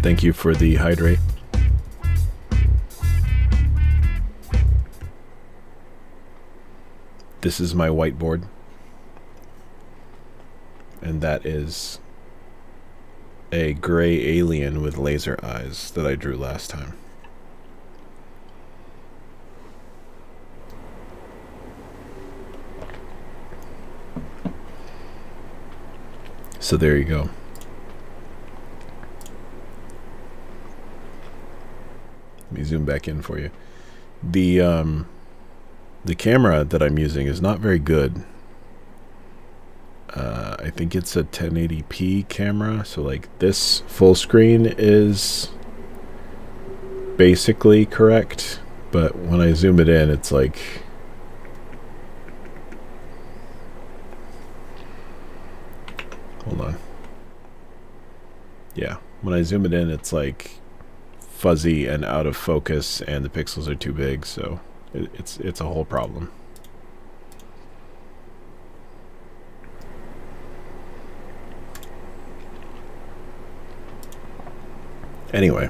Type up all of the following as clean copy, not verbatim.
Thank you for the hydrate. This is my whiteboard. And that is a gray alien with laser eyes that I drew last time. So there you go. Let me zoom back in for you. The camera that I'm using is not very good. I think it's a 1080p camera, so like this full screen is basically correct, but when I zoom it in, it's like hold on. Yeah, when I zoom it in, it's like fuzzy and out of focus, and the pixels are too big, so it's a whole problem. Anyway,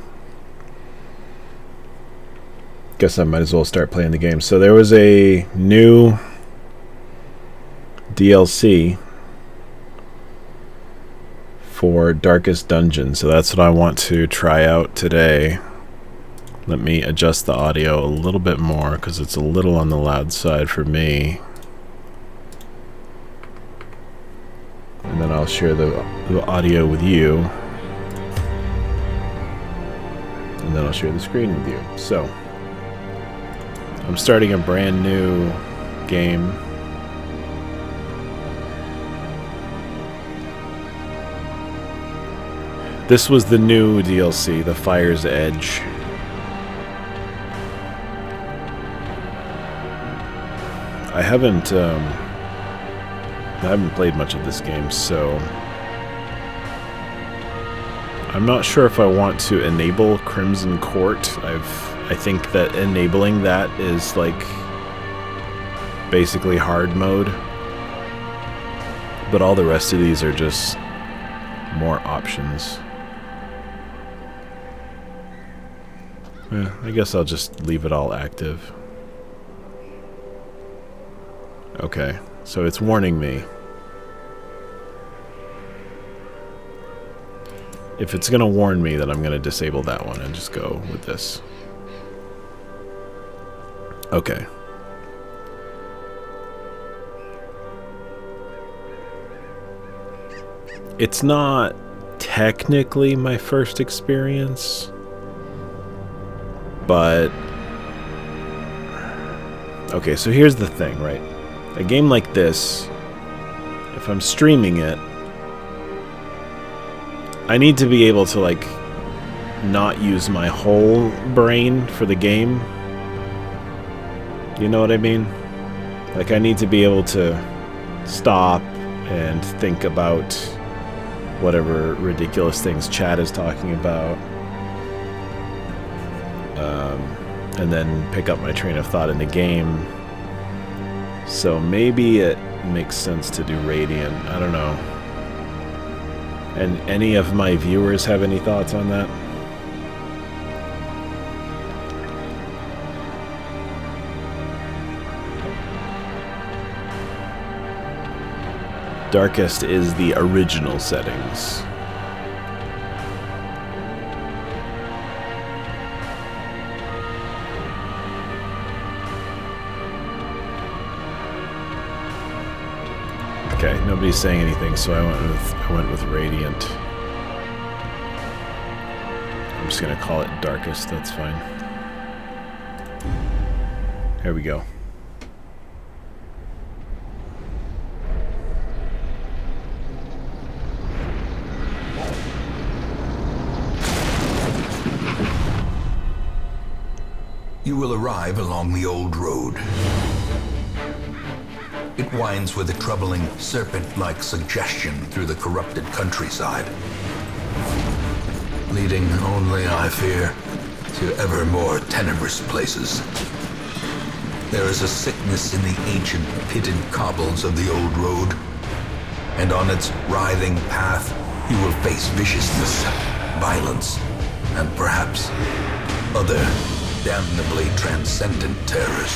guess I might as well start playing the game. So there was a new DLC for Darkest Dungeon, so that's what I want to try out today. Let me adjust the audio a little bit more because it's a little on the loud side for me. And then I'll share the audio with you. And then I'll share the screen with you. So, I'm starting a brand new game. This was the new DLC, The Fire's Edge. I haven't played much of this game, so I'm not sure if I want to enable Crimson Court. I think that enabling that is like basically hard mode, but all the rest of these are just more options. Yeah, I guess I'll just leave it all active. Okay, so it's warning me. If it's going to warn me, then I'm going to disable that one and just go with this. Okay. It's not technically my first experience, but okay, so here's the thing, right? A game like this, if I'm streaming it, I need to be able to like not use my whole brain for the game. You know what I mean? Like I need to be able to stop and think about whatever ridiculous things chat is talking about, and then pick up my train of thought in the game. So maybe it makes sense to do Radiant. I don't know. And any of my viewers have any thoughts on that? Darkest is the original settings. Okay, nobody's saying anything, so I went with Radiant. I'm just gonna call it Darkest, that's fine. Here we go. You will arrive along the old road. It winds with a troubling, serpent-like suggestion through the corrupted countryside, leading only, I fear, to ever more tenebrous places. There is a sickness in the ancient pitted cobbles of the old road, and on its writhing path, you will face viciousness, violence, and perhaps other damnably transcendent terrors.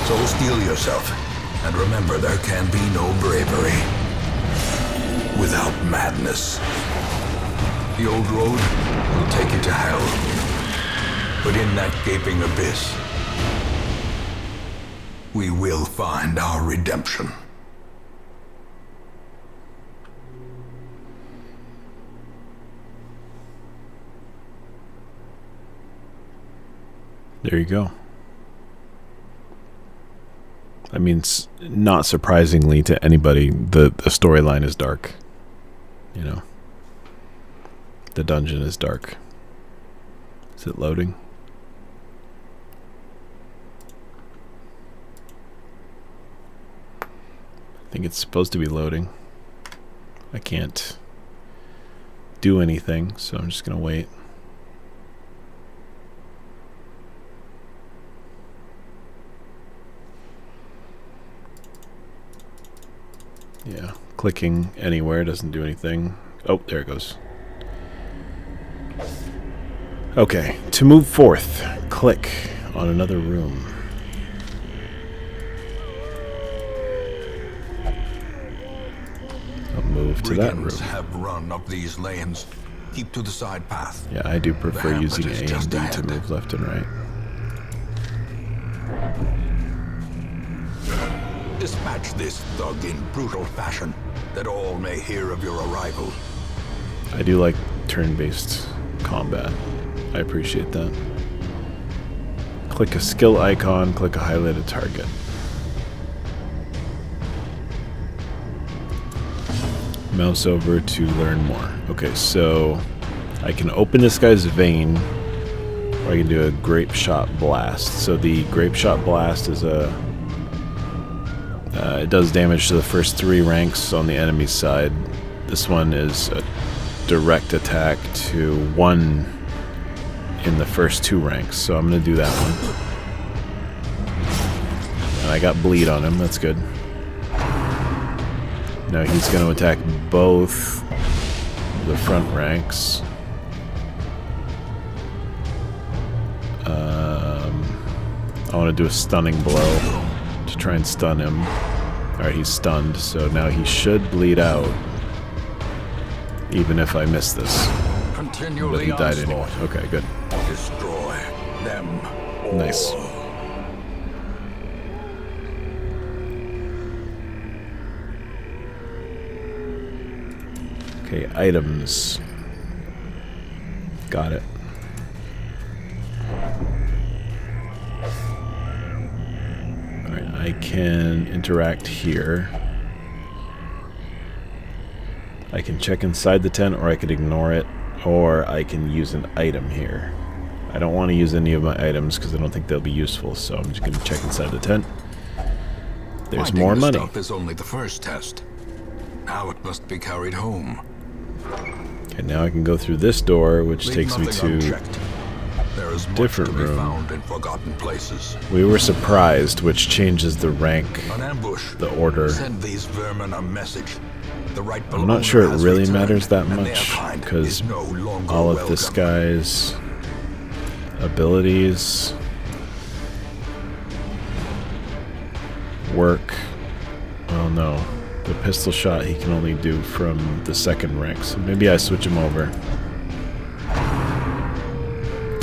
So steel yourself, and remember there can be no bravery without madness. The old road will take you to hell, but in that gaping abyss, we will find our redemption. There you go. I mean, not surprisingly to anybody, the storyline is dark. You know, the dungeon is dark. Is it loading? I think it's supposed to be loading. I can't do anything, so I'm just gonna wait. Yeah, clicking anywhere doesn't do anything. Oh, there it goes. Okay, to move forth, click on another room. I'll move to that room. Brigands have run up these lanes. Keep to the side path. Yeah, I do prefer using A and B to move left and right. Dispatch this thug in brutal fashion, that all may hear of your arrival. I do like turn-based combat. I appreciate that. Click a skill icon, click a highlighted target. Mouse over to learn more. Okay, so I can open this guy's vein, or I can do a grape shot blast. So the grape shot blast is a it does damage to the first 3 ranks on the enemy's side. This one is a direct attack to 1 in the first 2 ranks, so I'm going to do that one. And I got bleed on him, that's good. Now he's going to attack both the front ranks. I want to do a stunning blow to try and stun him. Alright, he's stunned, so now he should bleed out. Even if I miss this. But he died anyway. Okay, good. Destroy them all. Nice. Okay, items. Got it. Alright, I can interact here. I can check inside the tent, or I could ignore it, or I can use an item here. I don't want to use any of my items because I don't think they'll be useful, so I'm just going to check inside the tent. There's more money. Finding the stuff is only the first test. Now it must be carried home. Okay, now I can go through this door, which takes me to There is different much to be room. found in forgotten places. We were surprised, which changes the rank, An ambush. the order. Send these vermin a message. The rightful I'm not owner sure it has really returned, matters that and their much, kind because is no longer all of this welcome. guy's abilities work. Oh no, the pistol shot he can only do from the second rank, so maybe I switch him over.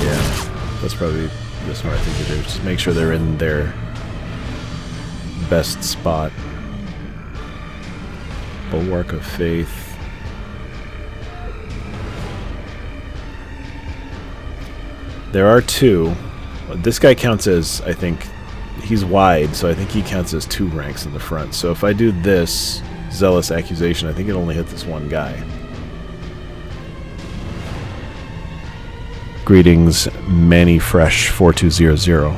Yeah, that's probably the smart thing to do. Just make sure they're in their best spot. Bulwark of Faith. There are 2. This guy counts as, I think, he's wide, so I think he counts as 2 ranks in the front. So if I do this, Zealous Accusation, I think it only hit this one guy. Greetings, Manny Fresh 4200.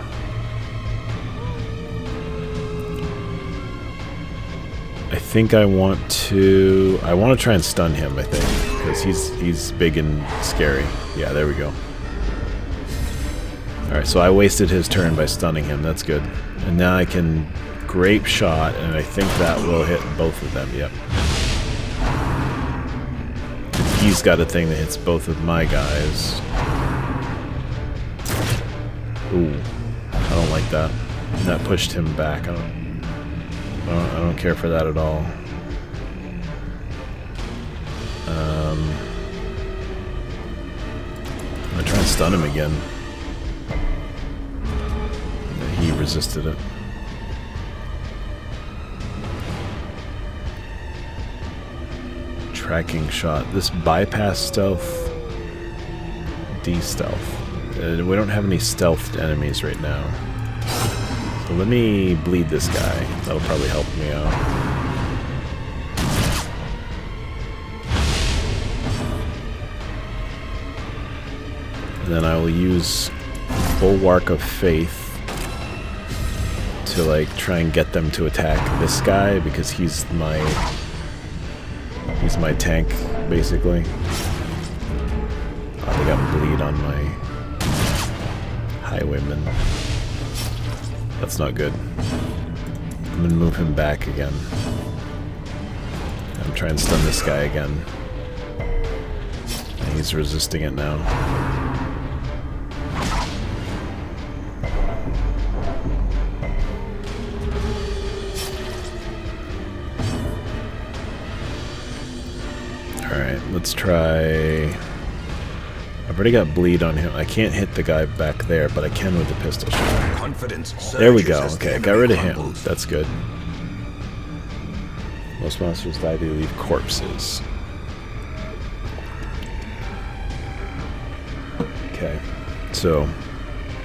I think I want to try and stun him, I think, because he's big and scary. Yeah, there we go. Alright, so I wasted his turn by stunning him, that's good. And now I can grape shot, and I think that will hit both of them, yep. he's got a thing that hits both of my guys. Ooh, I don't like that. That pushed him back. I don't care for that at all. I'm gonna try and stun him again. He resisted it. Tracking shot. This bypass stealth, de-stealth. We don't have any stealthed enemies right now. So let me bleed this guy. That'll probably help me out. And then I will use Bulwark of Faith to like try and get them to attack this guy because he's my tank basically. Oh, they got bleed on my highwayman. That's not good. I'm gonna move him back again. I'm trying to stun this guy again. And he's resisting it now. Alright, let's try... I've already got bleed on him. I can't hit the guy back there, but I can with the pistol shot. Confidence There we go. surges as the Okay, got enemy rid of him. crumbles. That's good. Most monsters die, they leave corpses. Okay, so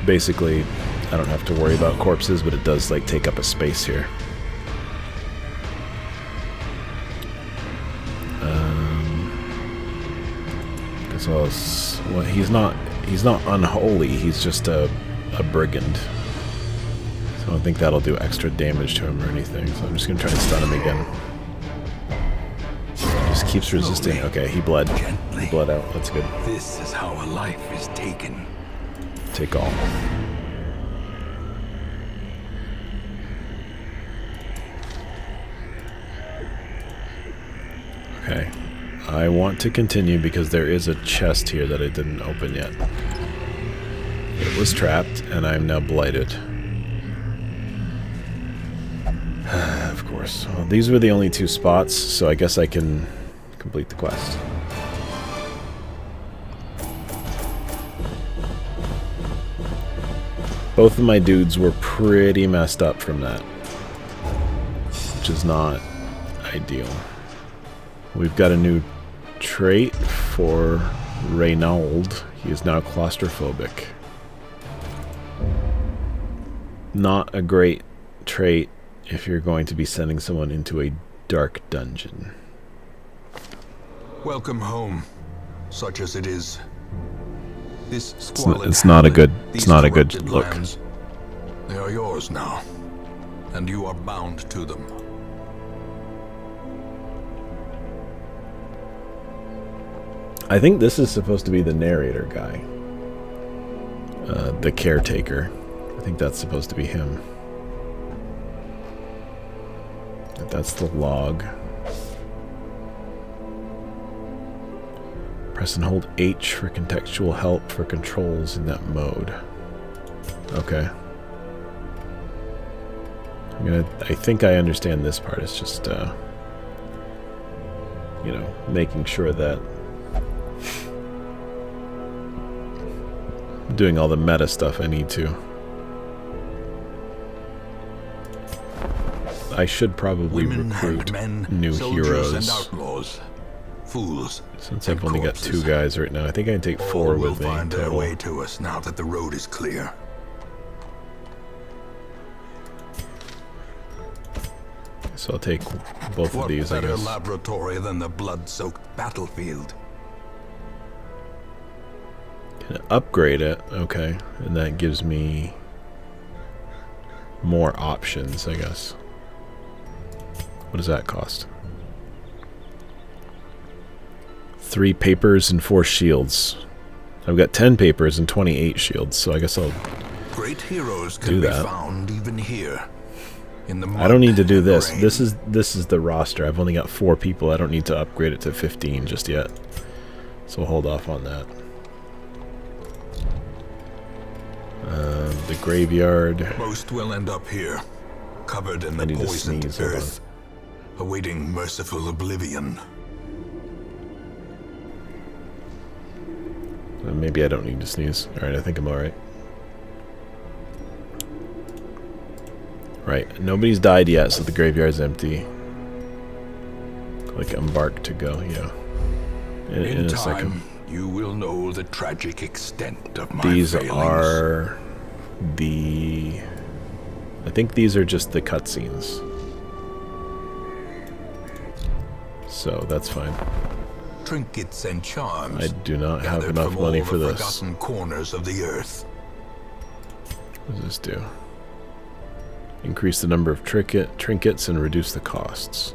basically I don't have to worry about corpses, but it does like take up a space here. As well as, well, he's not unholy. He's just a brigand. So I don't think that'll do extra damage to him or anything. So I'm just gonna try to stun him again. He just keeps resisting. Okay, he bled. He bled out. That's good. This is how a life is taken. Take all. Okay. I want to continue because there is a chest here that I didn't open yet. It was trapped, and I'm now blighted. Of course. Well, these were the only two spots, so I guess I can complete the quest. Both of my dudes were pretty messed up from that, which is not ideal. We've got a new trait for Reynold. He is now claustrophobic. Not a great trait if you're going to be sending someone into a dark dungeon. Welcome home, such as it is. This It's not a good look. Lands, they are yours now, and you are bound to them. I think this is supposed to be the narrator guy. The caretaker. I think that's supposed to be him. That's the log. Press and hold H for contextual help for controls in that mode. Okay. I think I understand this part. It's just, you know, making sure that I'm doing all the meta stuff I need to. I should probably recruit new heroes. And outlaws, fools, since I've only got 2 guys right now. I think I can take 4 with me. All will find their total. way to us now that the road is clear. So I'll take both of these, I What better guess. laboratory than the blood-soaked battlefield? Can I upgrade it? Okay. And that gives me more options, I guess. What does that cost? 3 papers and 4 shields. I've got 10 papers and 28 shields, so I guess I'll Great heroes do can be that. found even here. In the I don't need to do mud and this. rain. This is the roster. I've only got 4 people. I don't need to upgrade it to 15 just yet. So we'll hold off on that. The graveyard. Most will end up here, covered in I the need to poisoned sneeze, hold on. earth, awaiting merciful oblivion. Maybe I don't need to sneeze. Alright, I think I'm alright. Right, nobody's died yet, so the graveyard's empty. Click embark to go, yeah. In a time, second. you will know the tragic extent of my These failings. are the... I think these are just the cutscenes. So, that's fine. Trinkets and charms. I do not have gathered enough from money all for the this. forgotten corners of the earth. What does this do? Increase the number of trinkets and reduce the costs.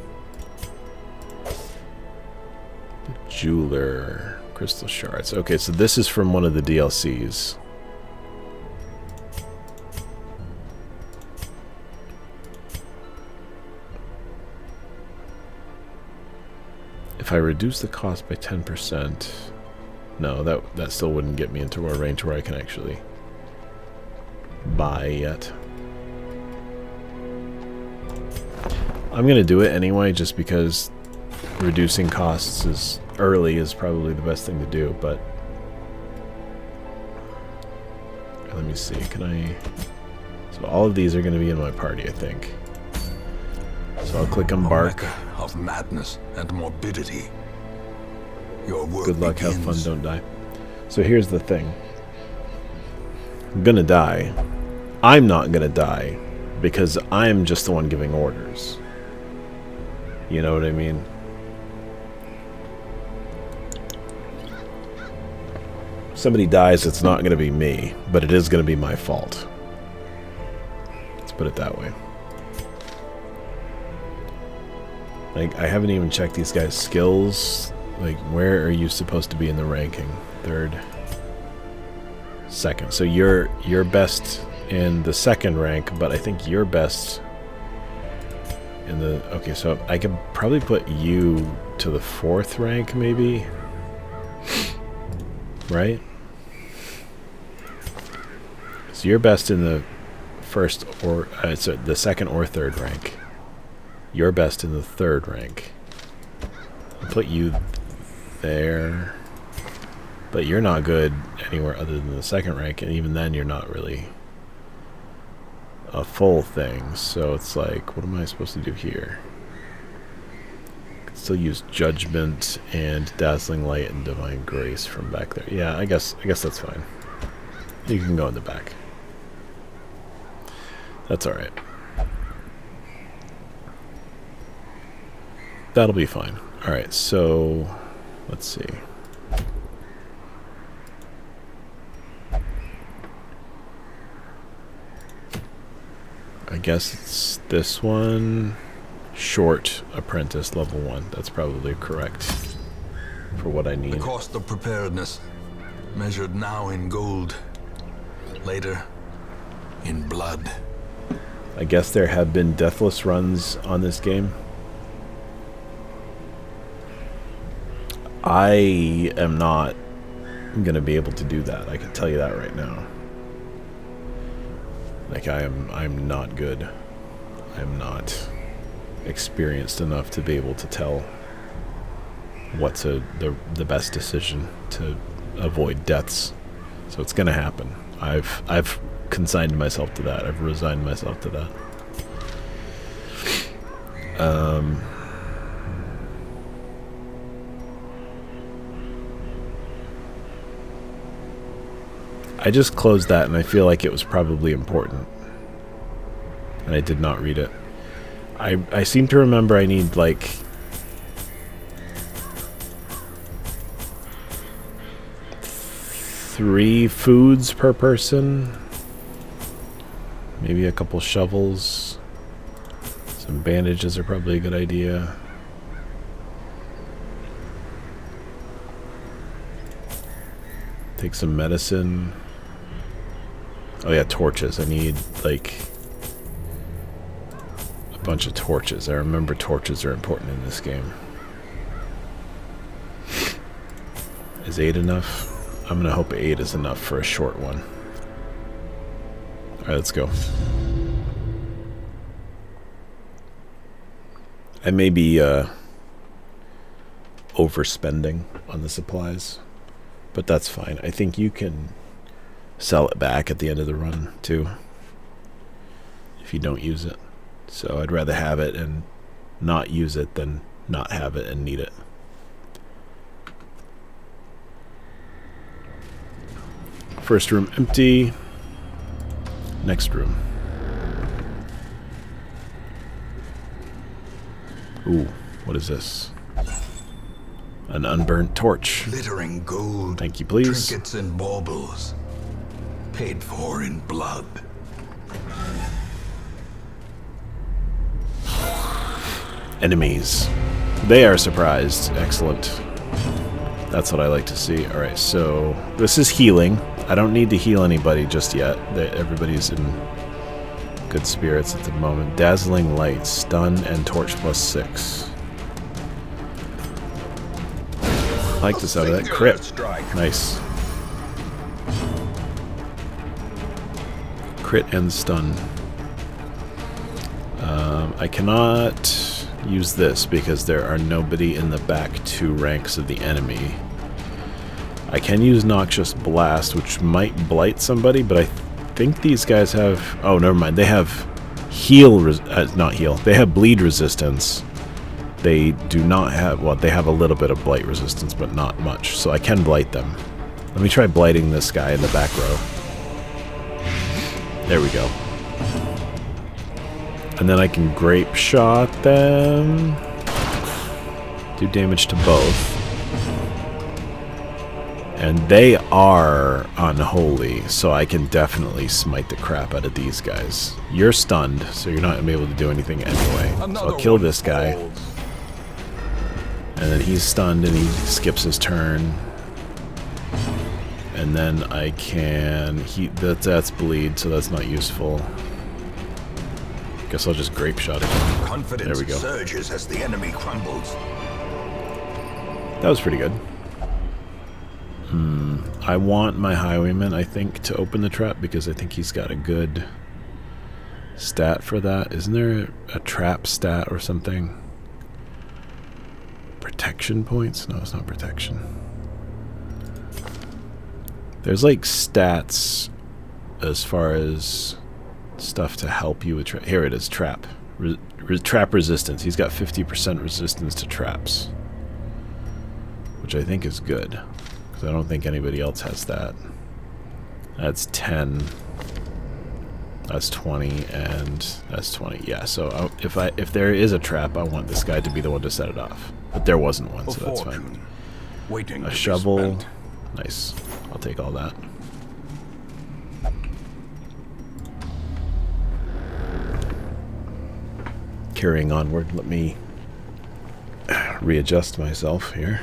The jeweler. Crystal shards. Okay, so this is from one of the DLCs. If I reduce the cost by 10%... No, that still wouldn't get me into a range where I can actually buy yet. I'm gonna do it anyway, just because reducing costs is early is probably the best thing to do, but let me see, can I... So all of these are gonna be in my party, I think. So I'll click embark. A mecca of madness and morbidity. Your work Good luck, begins. have fun, don't die. So here's the thing. I'm gonna die. I'm not gonna die because I'm just the one giving orders. You know what I mean? If somebody dies, it's not gonna be me, but it is gonna be my fault. Let's put it that way. Like, I haven't even checked these guys' skills. Like, where are you supposed to be in the ranking? Third, second. So you're best in the second rank, but I think you're best in the... Okay, so I could probably put you to the 4th rank, maybe? Right? So you're best in the first or... so the second or 3rd rank. You're best in the 3rd rank. I'll put you there, but you're not good anywhere other than the 2nd rank, and even then you're not really a full thing. So it's like, what am I supposed to do here? I can still use judgment and dazzling light and divine grace from back there. Yeah, I guess that's fine. You can go in the back. That's all right. That'll be fine. All right, so let's see. I guess it's this one. Short apprentice level 1. That's probably correct for what I need. The cost of preparedness, measured now in gold, later in blood. I guess there have been deathless runs on this game. I am not going to be able to do that. I can tell you that right now. Like, I'm not good. I'm not experienced enough to be able to tell what's the best decision to avoid deaths. So it's going to happen. I've consigned myself to that. I've resigned myself to that. I just closed that and I feel like it was probably important. And I did not read it. I seem to remember I need like three foods per person. Maybe a couple shovels. Some bandages are probably a good idea. Take some medicine. Oh yeah, torches. I need like a bunch of torches. I remember torches are important in this game. Is 8 enough? I'm gonna hope 8 is enough for a short one. Alright, let's go. I may be overspending on the supplies, but that's fine. I think you can sell it back at the end of the run too if you don't use it. So I'd rather have it and not use it than not have it and need it. First room empty. Next room. Ooh, what is this? An unburnt torch. Glittering gold. Thank you, please. Trinkets and baubles. Paid for in blood. Enemies. They are surprised. Excellent. That's what I like to see. Alright, so this is healing. I don't need to heal anybody just yet. Everybody's in good spirits at the moment. Dazzling light, stun, and torch +6. I like the sound of that. Crit. Nice. Crit and stun. I cannot use this because there are nobody in the back 2 ranks of the enemy. I can use Noxious Blast, which might blight somebody, but I think these guys have... Oh, never mind. They have heal... not heal. They have bleed resistance. They do not have... Well, they have a little bit of blight resistance, but not much. So I can blight them. Let me try blighting this guy in the back row. There we go. And then I can grape shot them. Do damage to both. And they are unholy, so I can definitely smite the crap out of these guys. You're stunned, so you're not going to be able to do anything anyway. So I'll kill this guy. And then he's stunned and he skips his turn. And then I can... That's bleed, so that's not useful. Guess I'll just grape shot it. There we go. Surges as the enemy crumbles. That was pretty good. I want my highwayman, I think, to open the trap because I think he's got a good stat for that. Isn't there a trap stat or something? Protection points? No, it's not protection. There's like stats as far as stuff to help you with trap. Here it is, trap. Trap resistance. He's got 50% resistance to traps, which I think is good. I don't think anybody else has that. That's 10. That's 20, and that's 20. Yeah, so if there is a trap, I want this guy to be the one to set it off. But there wasn't one, so that's fine. A shovel. Nice. I'll take all that. Carrying onward, let me readjust myself here.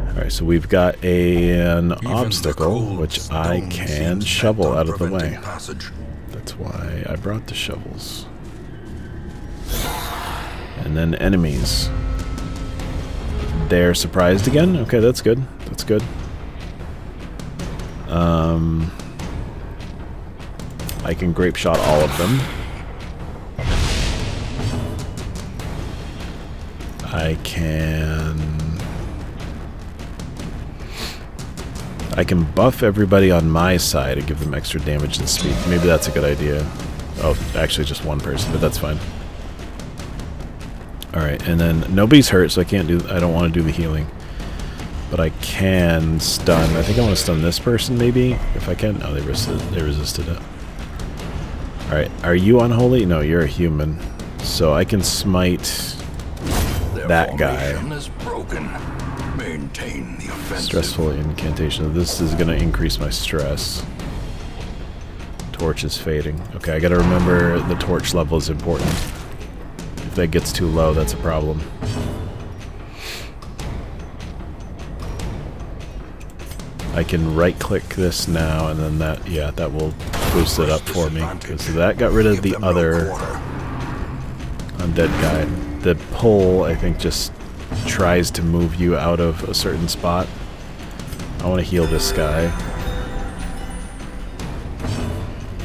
Alright, so we've got an obstacle, which I can shovel out of the way. That's why I brought the shovels. And then enemies. They're surprised again? Okay, that's good. That's good. I can grape shot all of them. I can buff everybody on my side and give them extra damage and speed. Maybe that's a good idea. Oh, actually just one person, but that's fine. Alright, and then nobody's hurt, so I don't want to do the healing. But I can stun. I think I want to stun this person, maybe, if I can. Oh, they resisted it. Alright, are you unholy? No, you're a human. So I can smite that guy. Maintain the offensive. Stressful incantation. This is going to increase my stress. Torch is fading. Okay, I got to remember the torch level is important. If that gets too low, that's a problem. I can right-click this now, and then that will boost it up for me. So that got rid of the other undead guy. The pull, I think, just tries to move you out of a certain spot. I want to heal this guy.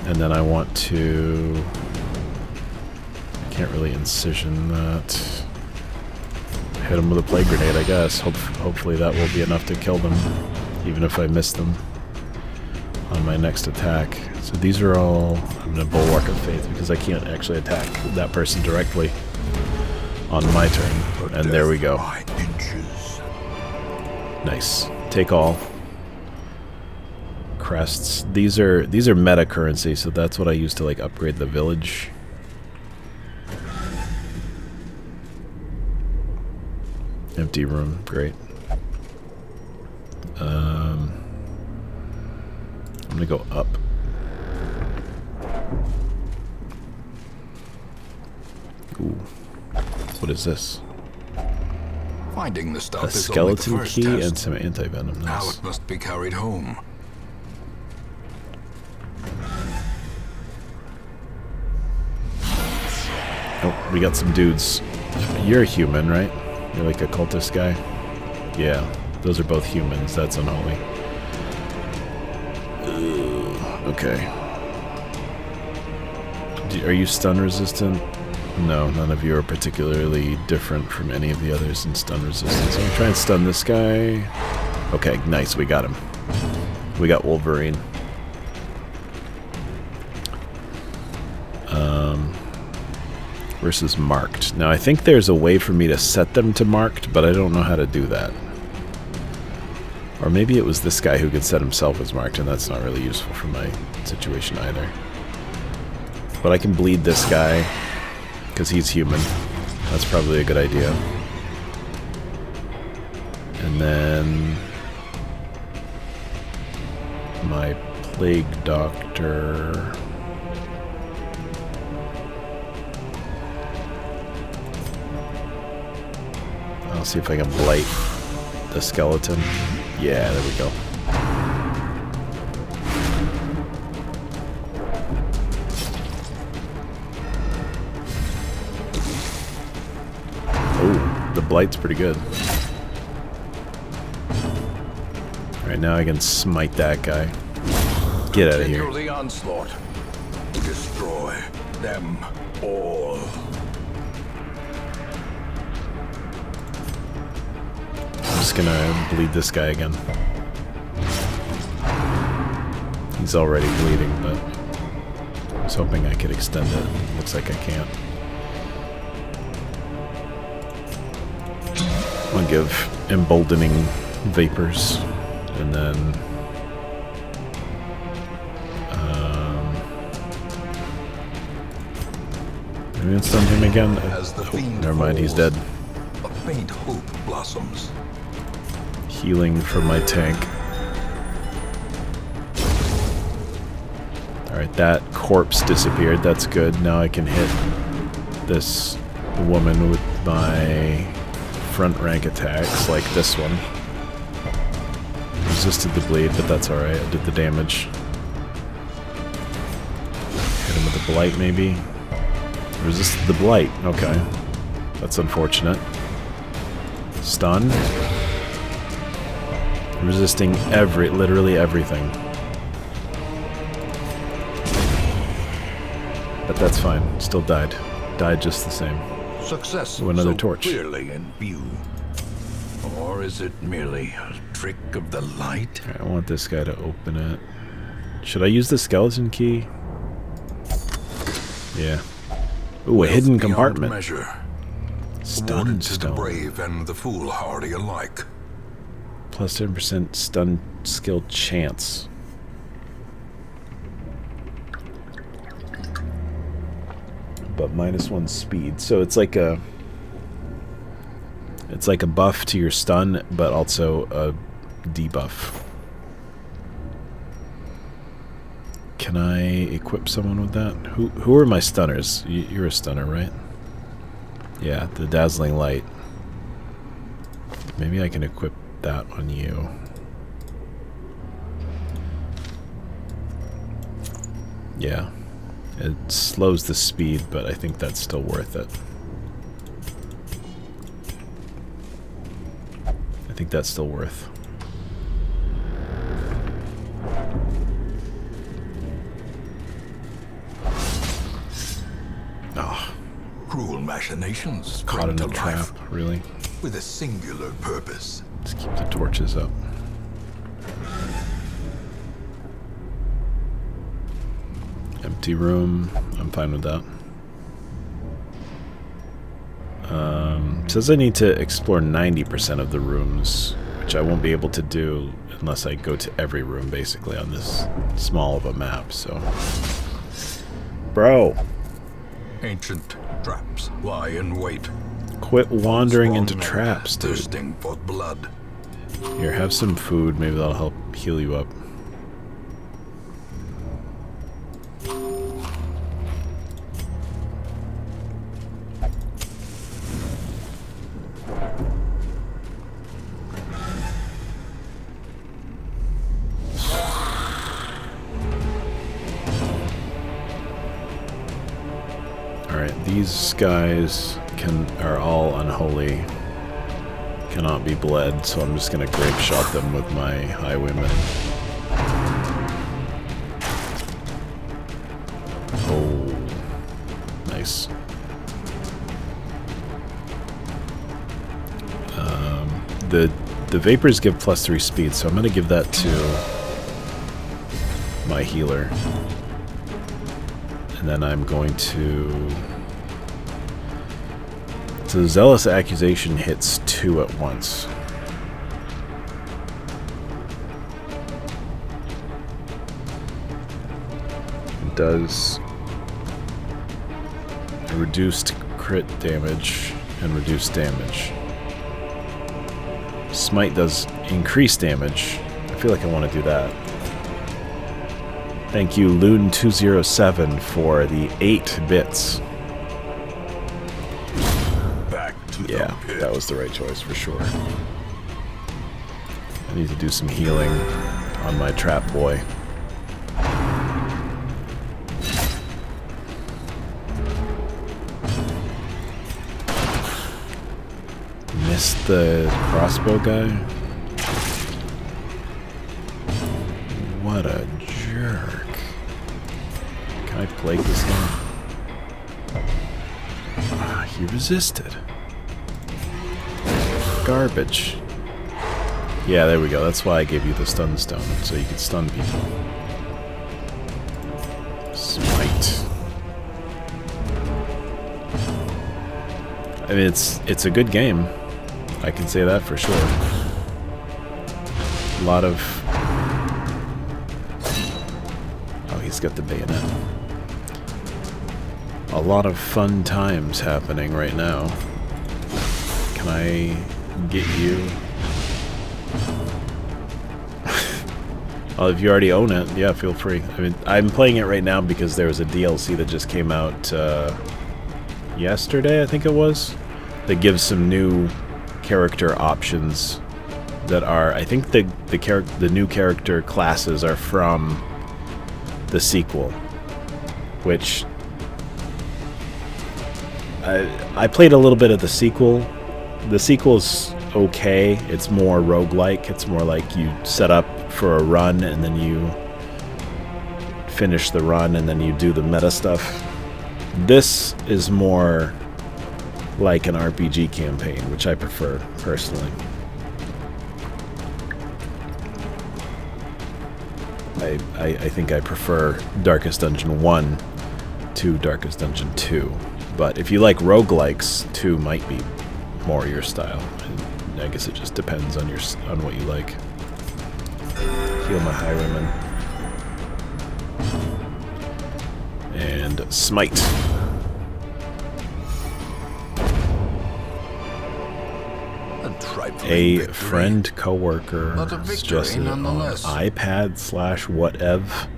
And then I want to... I can't really incision that. Hit him with a plague grenade, I guess. Hopefully that will be enough to kill them, even if I miss them on my next attack. So these are all... I'm going to Bulwark of Faith because I can't actually attack that person directly on my turn. And there we go. Nice. Take all. Crests. These are meta currency, so that's what I use to like upgrade the village. Empty room, great. I'm gonna go up. Ooh. What is this? Finding the stuff A is skeleton only the first key test. and some anti-venom. Now Nice. it must be carried home. Oh, we got some dudes. You're a human, right? You're like a cultist guy? Yeah, those are both humans. That's unholy. Okay. Are you stun resistant? No, none of you are particularly different from any of the others in stun resistance. I'm trying to stun this guy. Okay, nice, we got him. We got Wolverine. Versus marked. Now I think there's a way for me to set them to marked, but I don't know how to do that. Or maybe it was this guy who could set himself as marked, and that's not really useful for my situation either. But I can bleed this guy, because he's human. That's probably a good idea. And then... my plague doctor... I'll see if I can blight the skeleton. Yeah, there we go. Oh, the blight's pretty good. Alright, now I can smite that guy. Get out of here. Continue the onslaught. Destroy them all. I'm just gonna bleed this guy again. He's already bleeding, but I was hoping I could extend it. Looks like I can't. I'll give emboldening vapors, and then maybe stun him again. Oh, never mind, he's dead. A faint hope blossoms. Healing for my tank. Alright, that corpse disappeared. That's good. Now I can hit this woman with my front rank attacks, like this one. Resisted the bleed, but that's alright. I did the damage. Hit him with the blight, maybe. Resisted the blight. Okay. That's unfortunate. Stun. Resisting literally everything. But that's fine. Still died. Died just the same. Success Ooh, another so torch. clearly in view. Or is it merely a trick of the light? Alright, I want this guy to open it. Should I use the skeleton key? Yeah. Ooh, a hidden compartment. Measure. Stun Awarded to the stone. brave and the foolhardy alike. Plus 10% stun skill chance. But -1 speed. So it's like a buff to your stun, but also a debuff. Can I equip someone with that? Who are my stunners? You're a stunner, right? Yeah, the dazzling light. Maybe I can equip that on you. Yeah. It slows the speed, but I think that's still worth it. think that's still worth. Oh. Cruel machinations Caught in to a trap, life really? with a singular purpose. Let's keep the torches up. Empty room. I'm fine with that. Says I need to explore 90% of the rooms, which I won't be able to do unless I go to every room, basically, on this small of a map, so... Bro! Ancient traps lie in wait. Quit wandering into Strong men traps, dude. thirsting for blood. Here, have some food. Maybe that'll help heal you up. Alright, these guys are all unholy. Cannot be bled, so I'm just gonna grape shot them with my highwayman. Oh, nice. The vapors give +3 speed, so I'm gonna give that to my healer. And then I'm going to... So Zealous Accusation hits 2 at once. It does reduced crit damage and reduced damage. Smite does increased damage. I feel like I want to do that. Thank you, Loon207, for the 8 bits. Yeah, that was the right choice for sure. I need to do some healing on my trap boy. Missed the crossbow guy. What a jerk. Can I plague this guy? Ah, he resisted. Garbage. Yeah, there we go. That's why I gave you the stun stone, so you could stun people. Smite. I mean, it's a good game. I can say that for sure. A lot of... Oh, he's got the bayonet. A lot of fun times happening right now. Can I get you? Well, if you already own it, yeah, feel free. I mean, I'm playing it right now because there was a DLC that just came out yesterday, I think it was, that gives some new character options that are, I think the new character classes are from the sequel, which I played a little bit of the sequel. The sequel's okay. It's more roguelike. It's more like you set up for a run and then you finish the run and then you do the meta stuff. This is more like an RPG campaign, which I prefer, personally. I think I prefer Darkest Dungeon 1 to Darkest Dungeon 2. But if you like roguelikes, 2 might be more your style. I guess it just depends on what you like. Heal my highwayman. And smite. A friend coworker suggested on iPad/whatev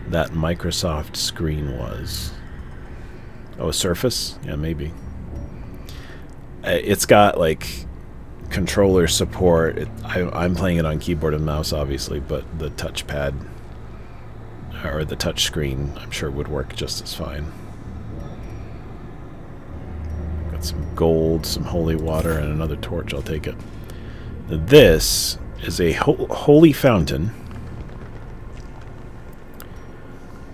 that Microsoft screen was. Oh, a Surface? Yeah, maybe. It's got like controller support. I'm playing it on keyboard and mouse, obviously, but the touchpad or the touch screen, I'm sure would work just as fine. Got some gold, some holy water, and another torch. I'll take it. This is a holy fountain.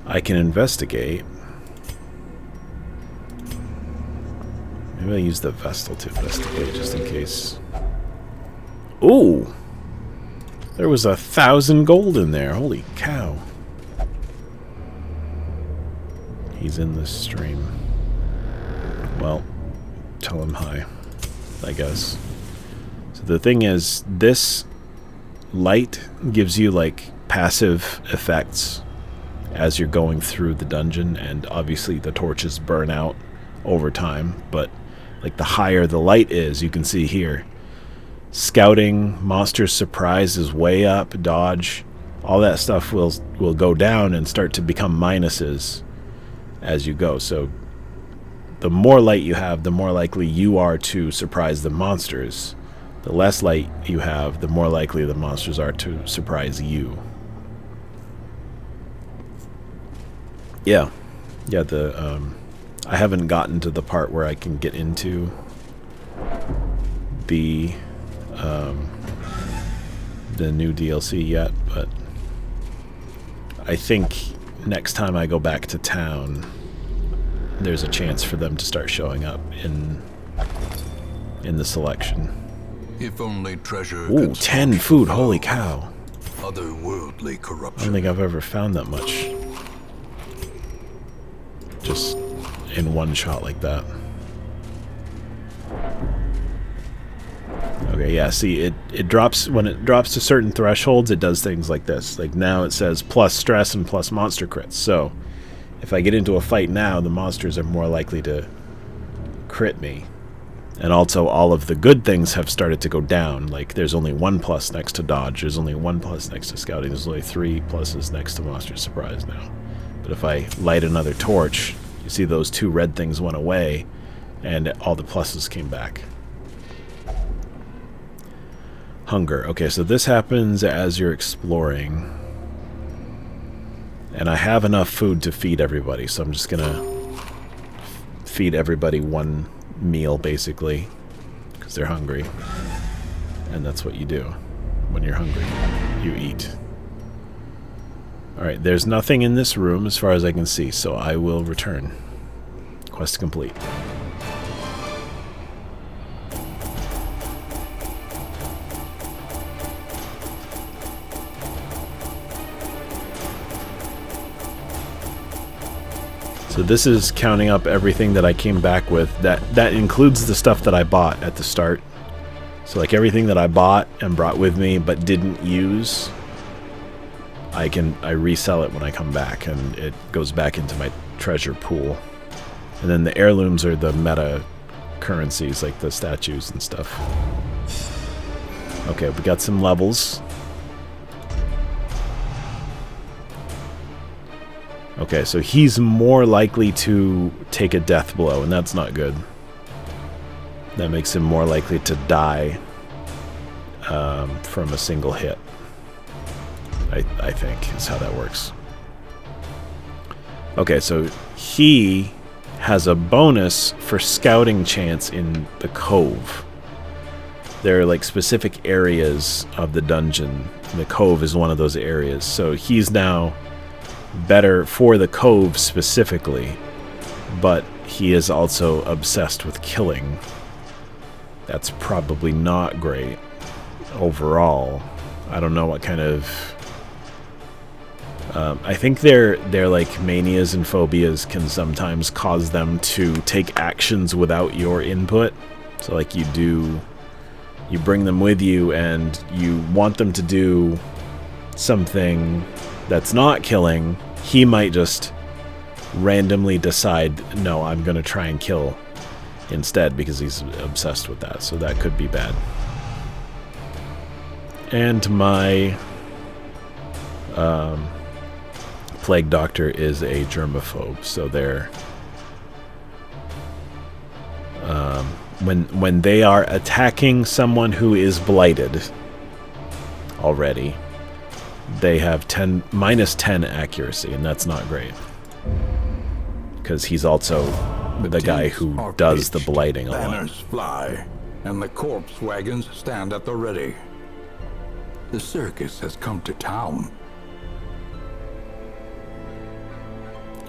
I can investigate. Maybe I'll use the Vestal to investigate just in case. Ooh! There was 1,000 gold in there. Holy cow. He's in the stream. Well, tell him hi, I guess. So the thing is, this light gives you like passive effects as you're going through the dungeon, and obviously the torches burn out over time, but like the higher the light is, you can see here, scouting, monster's surprise is way up, dodge, all that stuff will go down and start to become minuses as you go. So the more light you have, the more likely you are to surprise the monsters. The less light you have, the more likely the monsters are to surprise you. Yeah, I haven't gotten to the part where I can get into the new DLC yet, but I think next time I go back to town, there's a chance for them to start showing up in the selection. If only treasure. Ooh, 10 food, holy cow. Otherworldly corruption. I don't think I've ever found that much. Just in one shot like that. Okay, yeah, see, it drops, when it drops to certain thresholds, it does things like this. Like now it says plus stress and plus monster crits. So if I get into a fight now, the monsters are more likely to crit me. And also all of the good things have started to go down. Like there's only 1+ next to dodge, there's only 1+ next to scouting, there's only 3+ next to monster surprise now. But if I light another torch, you see those 2 red things went away, and all the pluses came back. Hunger. Okay, so this happens as you're exploring. And I have enough food to feed everybody, so I'm just gonna feed everybody 1 meal, basically, because they're hungry. And that's what you do when you're hungry. You eat. Alright, there's nothing in this room as far as I can see, so I will return. Quest complete. So this is counting up everything that I came back with. That includes the stuff that I bought at the start. So like everything that I bought and brought with me but didn't use, I resell it when I come back, and it goes back into my treasure pool. And then the heirlooms are the meta currencies, like the statues and stuff. Okay, we got some levels. Okay, so he's more likely to take a death blow, and that's not good. That makes him more likely to die from a single hit. I think is how that works. Okay, so he has a bonus for scouting chance in the cove. There are like specific areas of the dungeon. The cove is one of those areas. So he's now better for the cove specifically, but he is also obsessed with killing. That's probably not great overall. I don't know what kind of... I think their like manias and phobias can sometimes cause them to take actions without your input. So like you bring them with you and you want them to do something that's not killing. He might just randomly decide, no, I'm going to try and kill instead because he's obsessed with that. So that could be bad. And my plague doctor is a germaphobe, so they're when they are attacking someone who is blighted already, they have minus 10 accuracy, and that's not great because he's also the guy who does the blighting a lot. Banners fly. and the corpse wagons stand at the ready. The circus has come to town.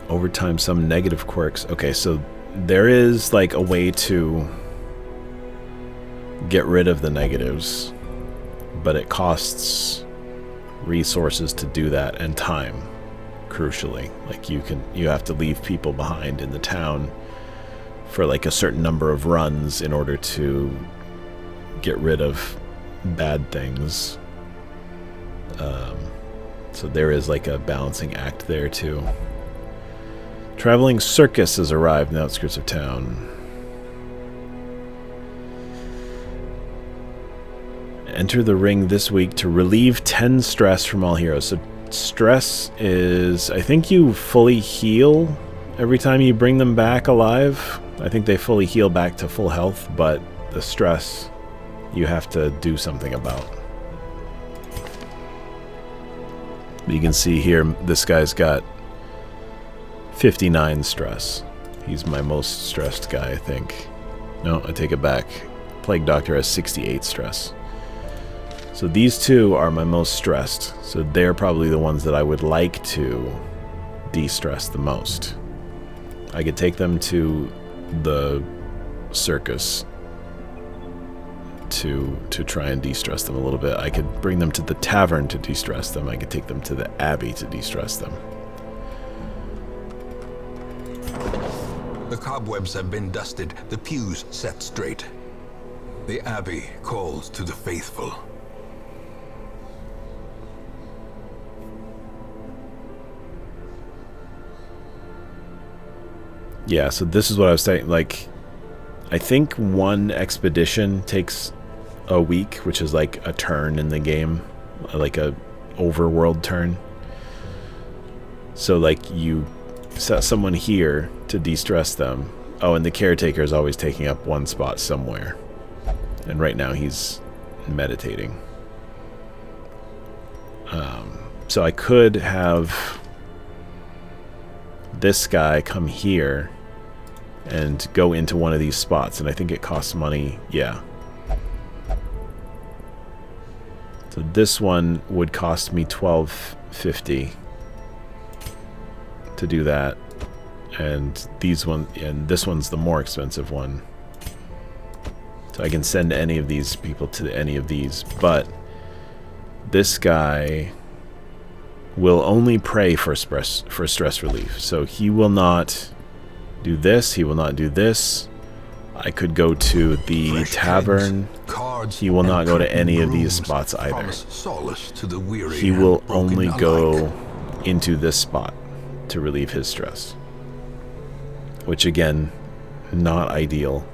Overtime, some negative quirks. Okay, so there is like a way to get rid of the negatives, but it costs resources to do that and time, crucially. Like you have to leave people behind in the town for like a certain number of runs in order to get rid of bad things. So there is like a balancing act there too. Traveling circus has arrived in the outskirts of town. Enter the ring this week to relieve 10 stress from all heroes. So stress is, I think you fully heal every time you bring them back alive. I think they fully heal back to full health, but the stress you have to do something about. You can see here, this guy's got 59 stress. He's my most stressed guy, I think. No, I take it back. Plague Doctor has 68 stress. So these two are my most stressed. So they're probably the ones that I would like to de-stress the most. I could take them to the circus to try and de-stress them a little bit. I could bring them to the tavern to de-stress them. I could take them to the abbey to de-stress them. The cobwebs have been dusted, the pews set straight. The abbey calls to the faithful. Yeah, so this is what I was saying. Like, I think one expedition takes a week, which is like a turn in the game, like a overworld turn. So like you set someone here to de-stress them. Oh, and the caretaker is always taking up one spot somewhere. And right now he's meditating. So I could have this guy come here and go into one of these spots, and I think it costs money. Yeah. So this one would cost me $12.50 to do that, and this one's the more expensive one. So I can send any of these people to any of these, but this guy will only pray for stress relief. So he will not do this. He will not do this. I could go to the tavern. He will not go to any of these spots either. He will only go into this spot to relieve his stress. Which again, not ideal.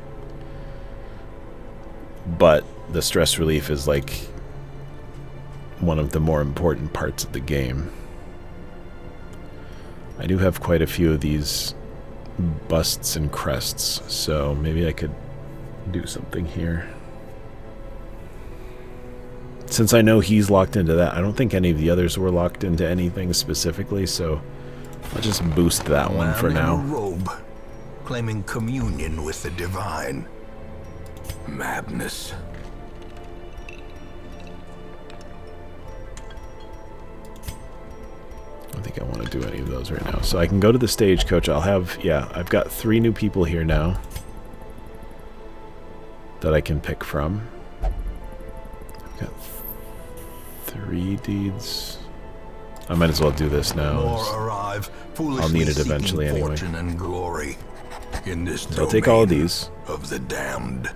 But the stress relief is like one of the more important parts of the game. I do have quite a few of these busts and crests, so maybe I could do something here. Since I know he's locked into that, I don't think any of the others were locked into anything specifically, so I'll just boost that one for now. In a robe, claiming communion with the divine. Madness. I don't think I want to do any of those right now. So I can go to the stagecoach. I'll have, yeah, I've got 3 new people here now that I can pick from. I've got 3 deeds. I might as well do this now. More arrive, I'll need it eventually anyway. Fortune and glory in this So I'll take all of these. Of the damned.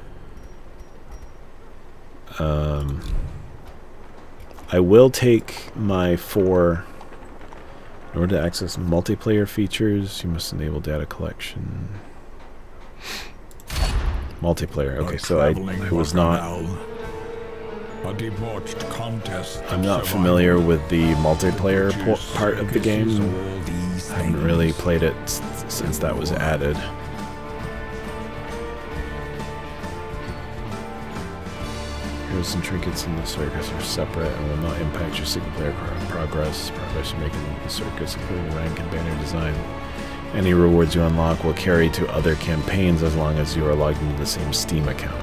I will take my 4. In order to access multiplayer features, you must enable data collection. Multiplayer. Okay, so I was not. I'm not familiar with the multiplayer part of the game. I haven't really played it since that was added. Heroes and trinkets in the circus are separate and will not impact your single-player progress. Progress you make in the circus, including rank and banner design. Any rewards you unlock will carry to other campaigns as long as you are logged into the same Steam account.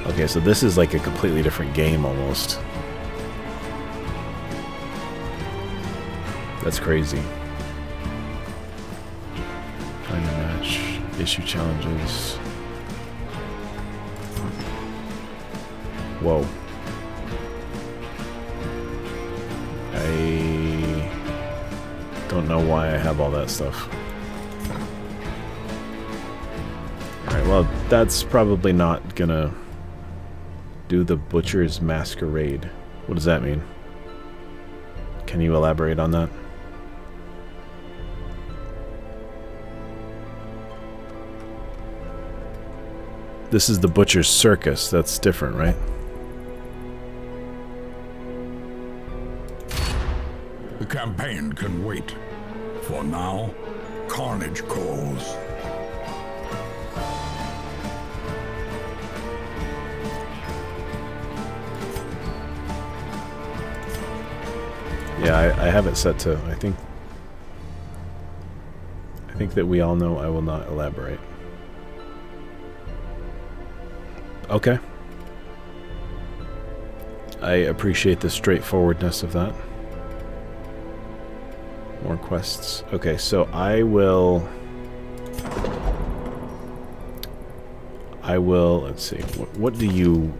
Okay, so this is like a completely different game almost. That's crazy. Find a match, issue challenges. Whoa. I don't know why I have all that stuff. Alright, well, that's probably not gonna do the Butcher's Masquerade. What does that mean? Can you elaborate on that? This is the Butcher's Circus. That's different, right? The campaign can wait. For now, carnage calls. Yeah, I have it set to, I think that we all know I will not elaborate. Okay. I appreciate the straightforwardness of that. More quests. Okay, so I will, let's see, what do you,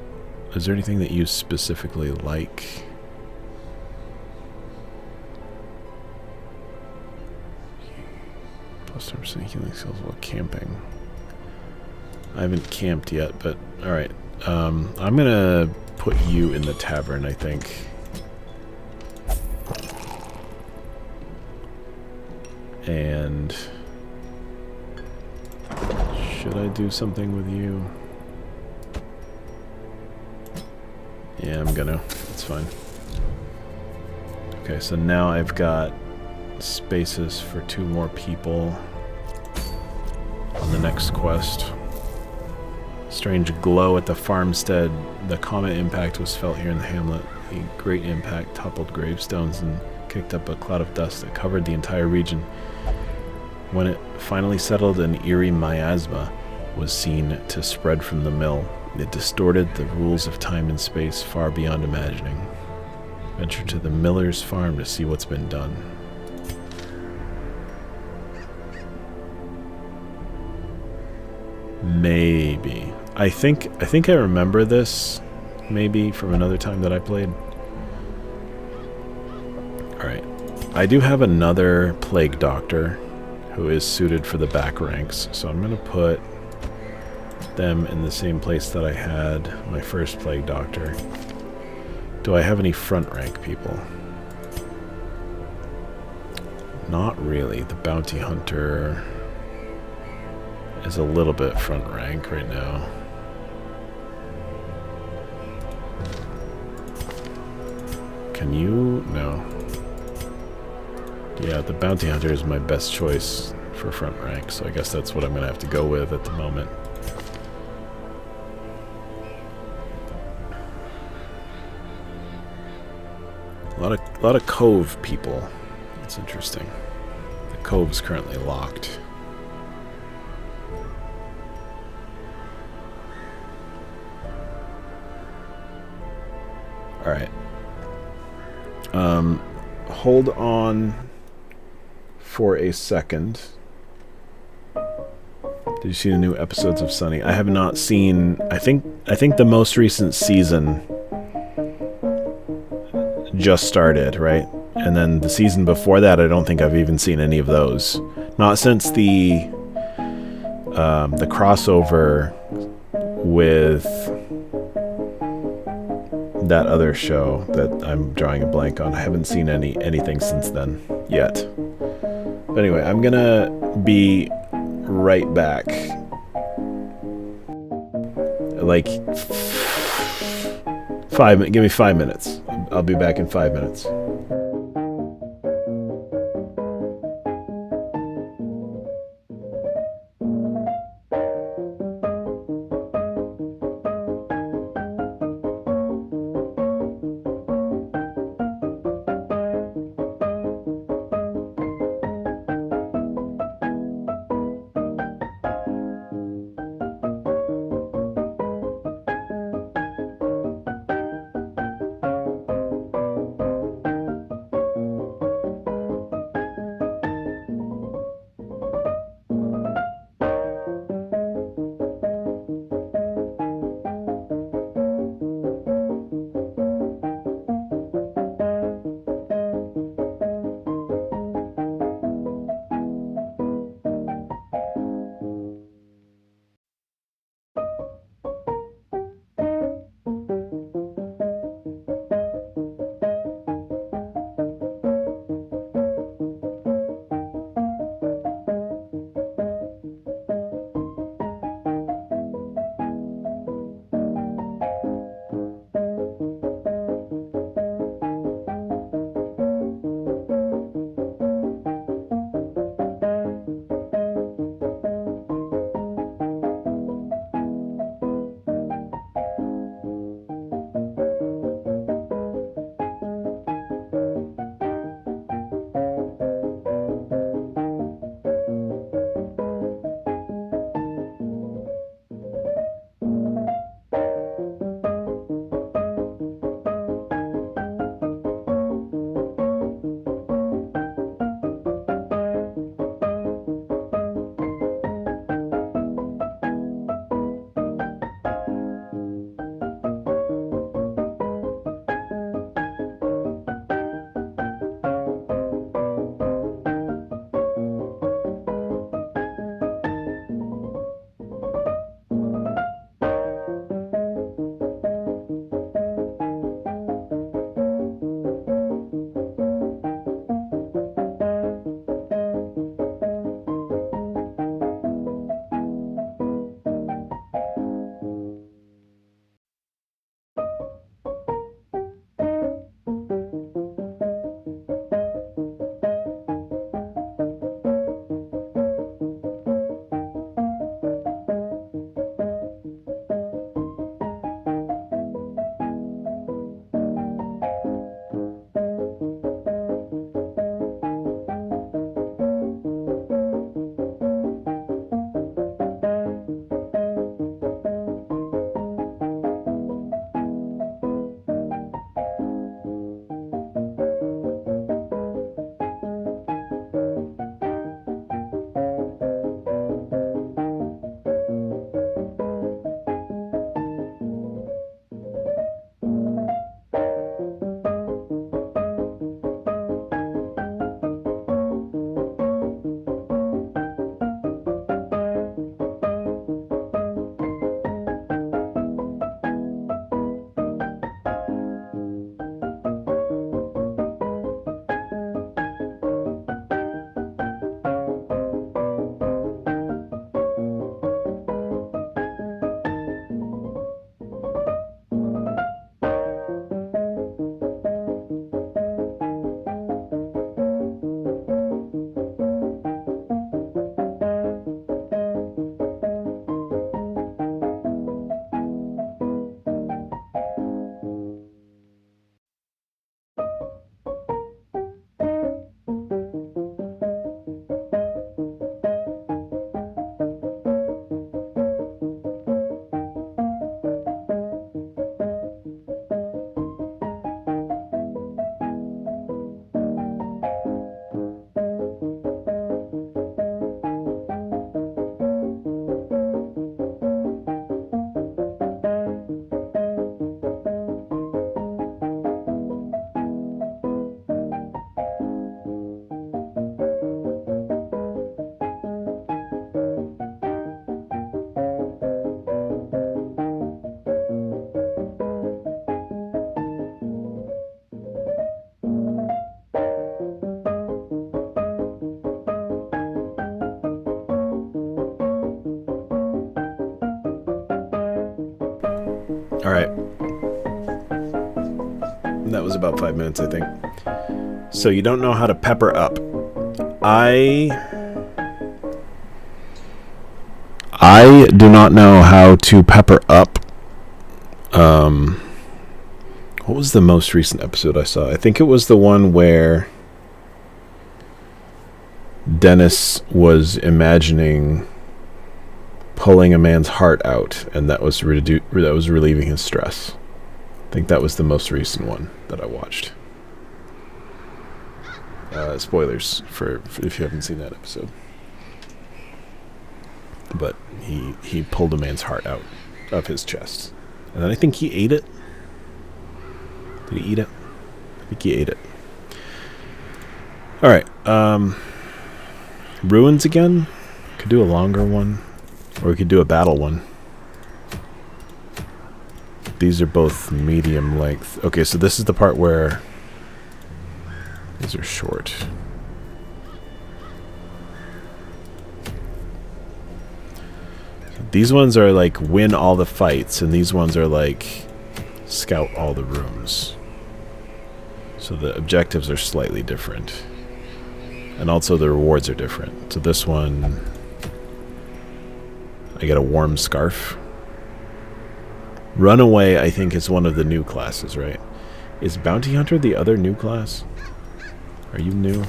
is there anything that you specifically like? +10% healing skills while camping. I haven't camped yet, but alright. I'm gonna put you in the tavern, I think. And should I do something with you? Yeah, I'm gonna. It's fine. Okay, so now I've got spaces for 2 more people on the next quest. Strange glow at the farmstead. The comet impact was felt here in the hamlet. A great impact toppled gravestones and kicked up a cloud of dust that covered the entire region. When it finally settled, an eerie miasma was seen to spread from the mill. It distorted the rules of time and space far beyond imagining. Venture to the miller's farm to see what's been done. Maybe. I think I remember this, maybe from another time that I played. Alright. I do have another plague doctor who is suited for the back ranks, so I'm gonna put them in the same place that I had my first plague doctor. Do I have any front rank people? Not really. The bounty hunter is a little bit front rank right now. Can you? No. Yeah, the bounty hunter is my best choice for front rank, so I guess that's what I'm gonna have to go with at the moment. A lot of cove people. That's interesting. The cove's currently locked. All right. Hold on for a second. Did you see the new episodes of Sunny? I have not seen. I think the most recent season just started, right? And then the season before that, I don't think I've even seen any of those. Not since the crossover with that other show that I'm drawing a blank on. I haven't seen anything since then yet. But anyway, I'm gonna be right back. Like give me 5 minutes. I'll be back in 5 minutes. Alright. That was about 5 minutes, I think. So you don't know how to pepper up. I do not know how to pepper up. What was the most recent episode I saw? I think it was the one where Dennis was imagining pulling a man's heart out, and that was relieving his stress. I think that was the most recent one that I watched. Spoilers for if you haven't seen that episode. But he pulled a man's heart out of his chest, and then I think he ate it. Did he eat it? I think he ate it. All right. Ruins again. Could do a longer one, or we could do a battle one. These are both medium length. Okay, so this is the part where these are short. These ones are like win all the fights, and these ones are like scout all the rooms. So the objectives are slightly different. And also the rewards are different. So this one, I get a warm scarf. Runaway, I think, is one of the new classes, right? Is Bounty Hunter the other new class? Are you new?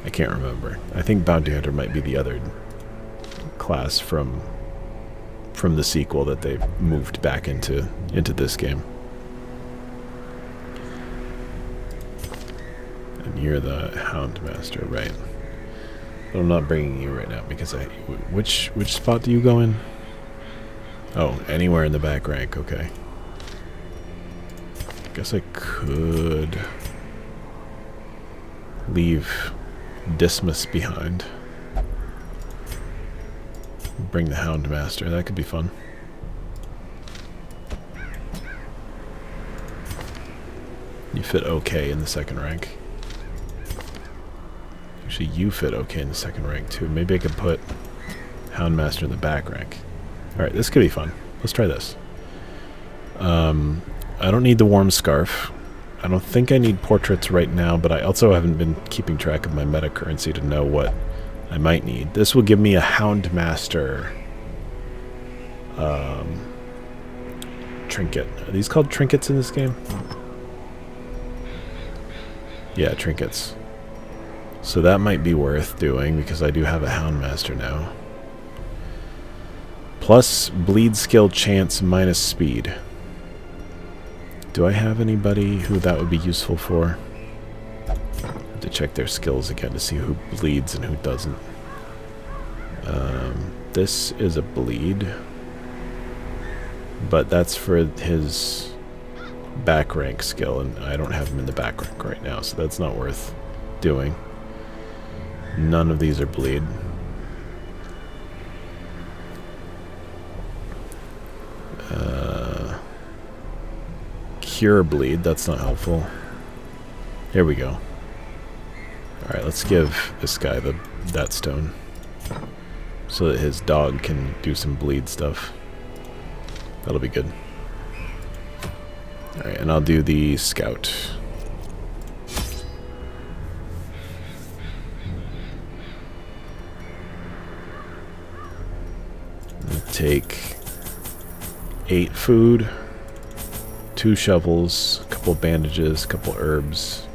I can't remember. I think Bounty Hunter might be the other class from the sequel that they moved back into this game. And you're the Hound Master, right? But I'm not bringing you right now because which spot do you go in? Oh, anywhere in the back rank, okay. Guess I could leave Dismas behind. Bring the Hound Master, that could be fun. You fit okay in the second rank. Actually, you fit okay in the second rank too. Maybe I could put Hound Master in the back rank. Alright, this could be fun. Let's try this. I don't need the warm scarf. I don't think I need portraits right now, but I also haven't been keeping track of my meta currency to know what I might need. This will give me a Hound Master trinket. Are these called trinkets in this game? Yeah, trinkets. So that might be worth doing because I do have a Hound Master now. Plus bleed skill chance minus speed. Do I have anybody who that would be useful for? I have to check their skills again to see who bleeds and who doesn't. This is a bleed, but that's for his back rank skill, and I don't have him in the back rank right now, so that's not worth doing. None of these are bleed. Cure bleed, that's not helpful. Here we go. Alright, let's give this guy that stone so that his dog can do some bleed stuff. That'll be good. Alright, and I'll do the scout. I'll take 8 food. 2 shovels, a couple bandages, a couple herbs.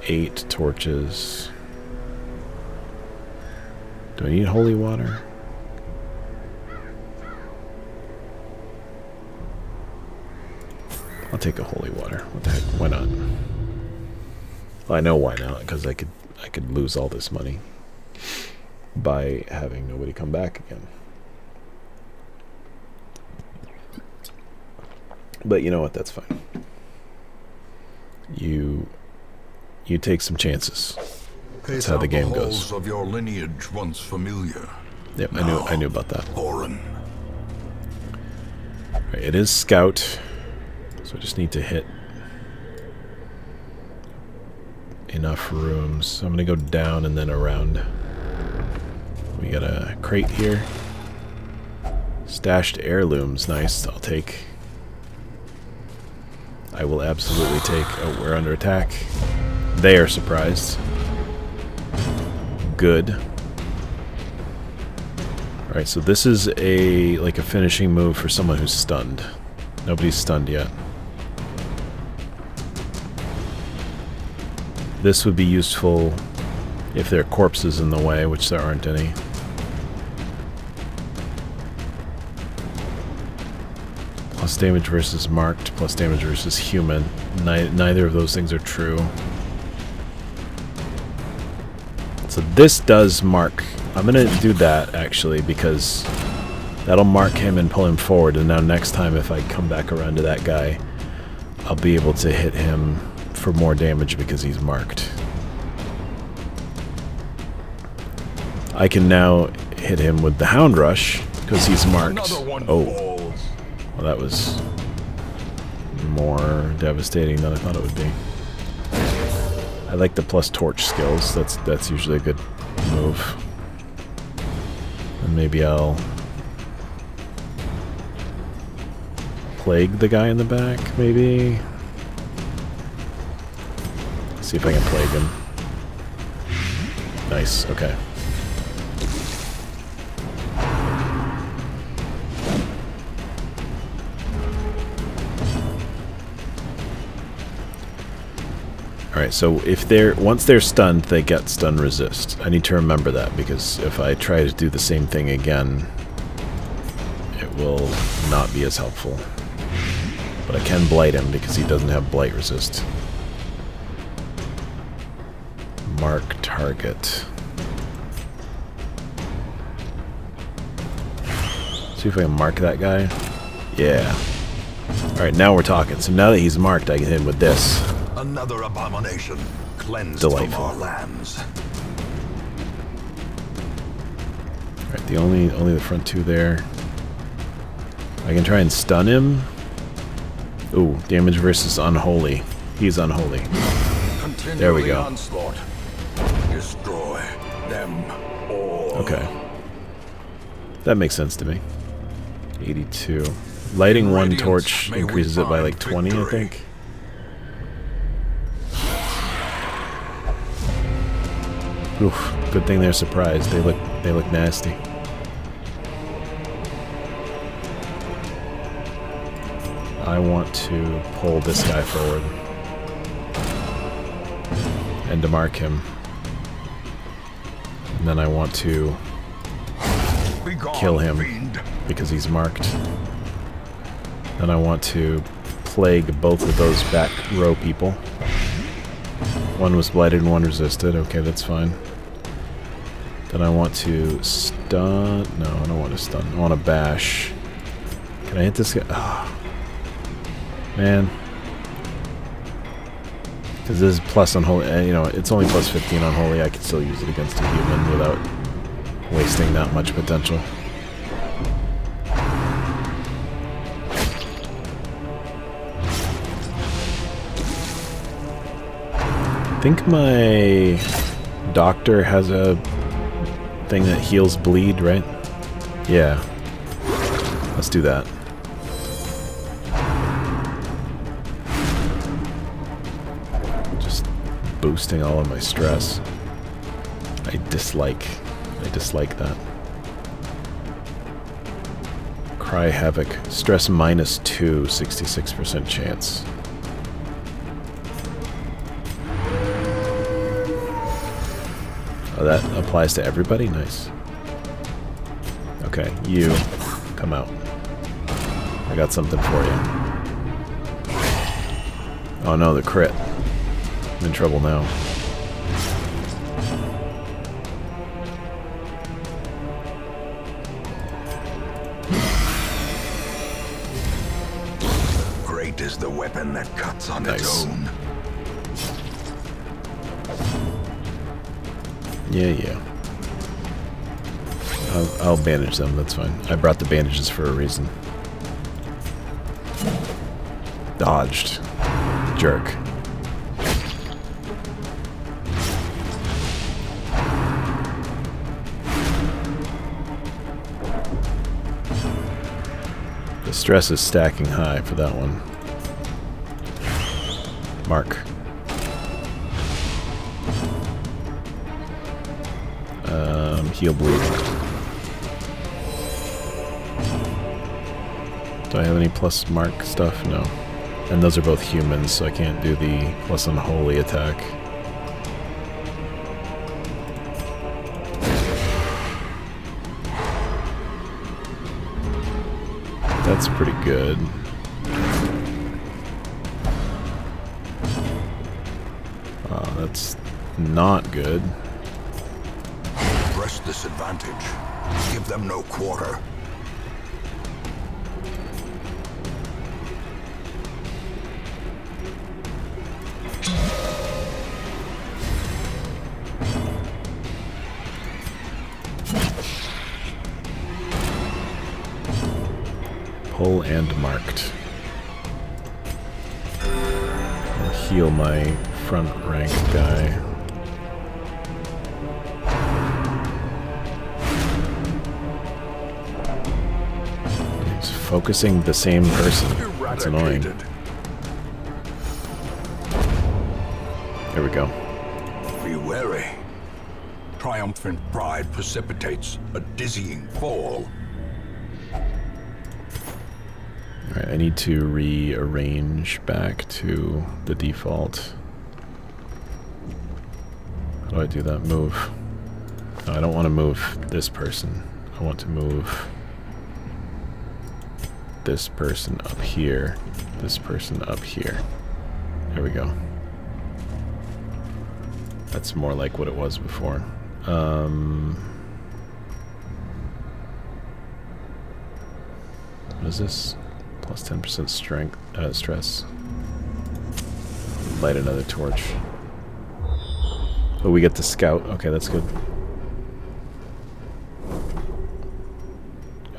8 torches. Do I need holy water? I'll take a holy water. What the heck? Why not? Well, I know why not, because I could lose all this money by having nobody come back again. But you know what? That's fine. You take some chances. That's how the game goes. Of your lineage once familiar. Yep, I knew about that. Foreign. Right, it is scout, so I just need to hit enough rooms. So I'm gonna go down and then around. We got a crate here. Stashed heirlooms, nice. I'll take. I will absolutely take. Oh, we're under attack. They are surprised. Good. Alright, so this is like a finishing move for someone who's stunned. Nobody's stunned yet. This would be useful if there are corpses in the way, which there aren't any. Plus damage versus marked, plus damage versus human. Neither of those things are true. So this does mark. I'm going to do that, actually, because that'll mark him and pull him forward. And now next time, if I come back around to that guy, I'll be able to hit him for more damage because he's marked. I can now hit him with the Hound Rush because he's marked. Oh. Well, that was more devastating than I thought it would be. I like the plus torch skills. That's usually a good move. And maybe I'll plague the guy in the back, maybe. See if I can plague him. Nice, okay. Alright, so if once they're stunned, they get stun resist. I need to remember that, because if I try to do the same thing again, it will not be as helpful. But I can blight him because he doesn't have blight resist. Mark target. See if I can mark that guy. Yeah. Alright, now we're talking. So now that he's marked, I can hit him with this. Another abomination cleansed Delightful. from our lands. Alright, the only the front two there. I can try and stun him. Ooh, damage versus unholy. He's unholy. There we go. Onslaught. Destroy them all. Okay. That makes sense to me. 82. Lighting one torch increases it by like 20, I think. Oof, good thing they're surprised. They look nasty. I want to pull this guy forward and to mark him. And then I want to kill him because he's marked. Then I want to plague both of those back row people. One was blighted and one resisted. Okay, that's fine. Then I want to stun. No, I don't want to stun. I want to bash. Can I hit this guy? Oh. Man. Because this is plus unholy. You know, it's only plus 15 unholy. I can still use it against a human without wasting that much potential. I think my doctor has a thing that heals bleed, right? Yeah. Let's do that. Just boosting all of my stress. I dislike that. Cry Havoc. Stress -2, 66% chance. Oh, that applies to everybody? Nice. Okay, you come out. I got something for you. Oh no, the crit. I'm in trouble now. Great is the weapon that cuts on its own. Yeah. I'll bandage them, that's fine. I brought the bandages for a reason. Dodged. Jerk. The stress is stacking high for that one. Mark. Heal bleed. Do I have any plus mark stuff? No. And those are both humans, so I can't do the plus unholy attack. That's pretty good. That's not good. Press this advantage. Give them no quarter. Pull and marked. I'll heal my front rank guy. He's focusing the same person. That's annoying. There we go. Be wary. Triumphant pride precipitates a dizzying fall. Alright, I need to rearrange back to the default. How do I do that? Move. No, I don't want to move this person. I want to move this person up here. This person up here. There we go. That's more like what it was before. What is this? Plus 10% strength, stress. Light another torch. Oh, we get the scout. Okay, that's good.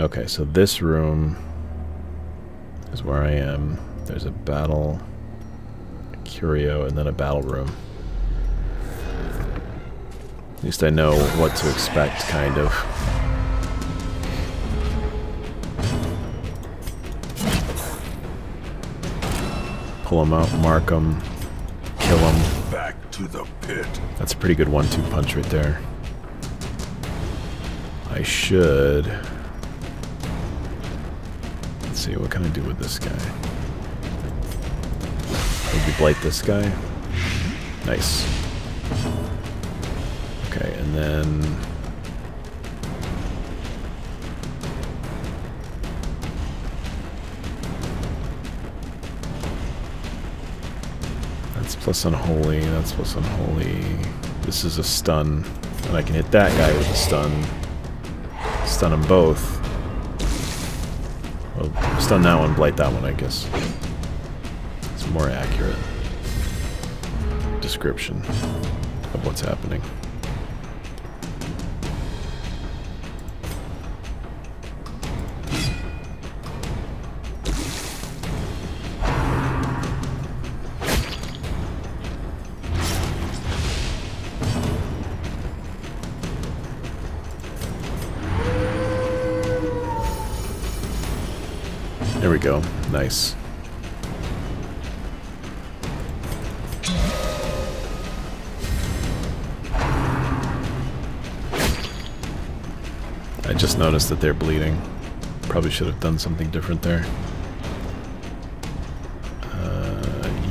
Okay, so this room is where I am. There's a battle, a curio, and then a battle room. At least I know what to expect, kind of. Pull them out, mark them, kill them. Back to the pit. That's a pretty good 1-2 punch right there. I should... Let's see, what can I do with this guy? Maybe blight this guy? Nice. Okay, and then... That's plus unholy, that's plus unholy. This is a stun, and I can hit that guy with a stun. Stun them both. Well, stun that one, blight that one, I guess. It's a more accurate description of what's happening. There we go. Nice. I just noticed that they're bleeding. Probably should have done something different there.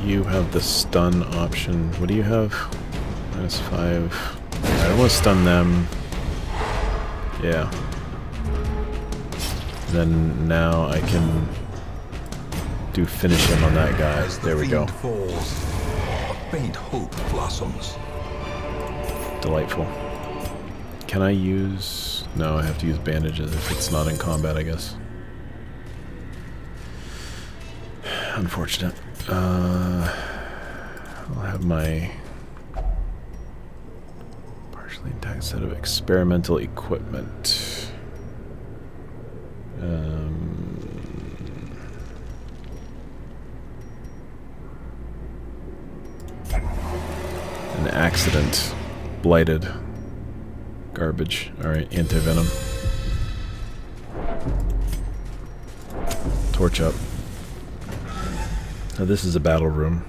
You have the stun option. What do you have? -5. I don't want to stun them. Yeah. Then now I can do finish him on that guy. There we go. Falls, a faint hope blossoms. Delightful. Can I use... No, I have to use bandages if it's not in combat, I guess. Unfortunate. I'll have my partially intact set of experimental equipment. An accident. Blighted. Garbage. Alright, anti-venom. torch up. Now this is a battle room.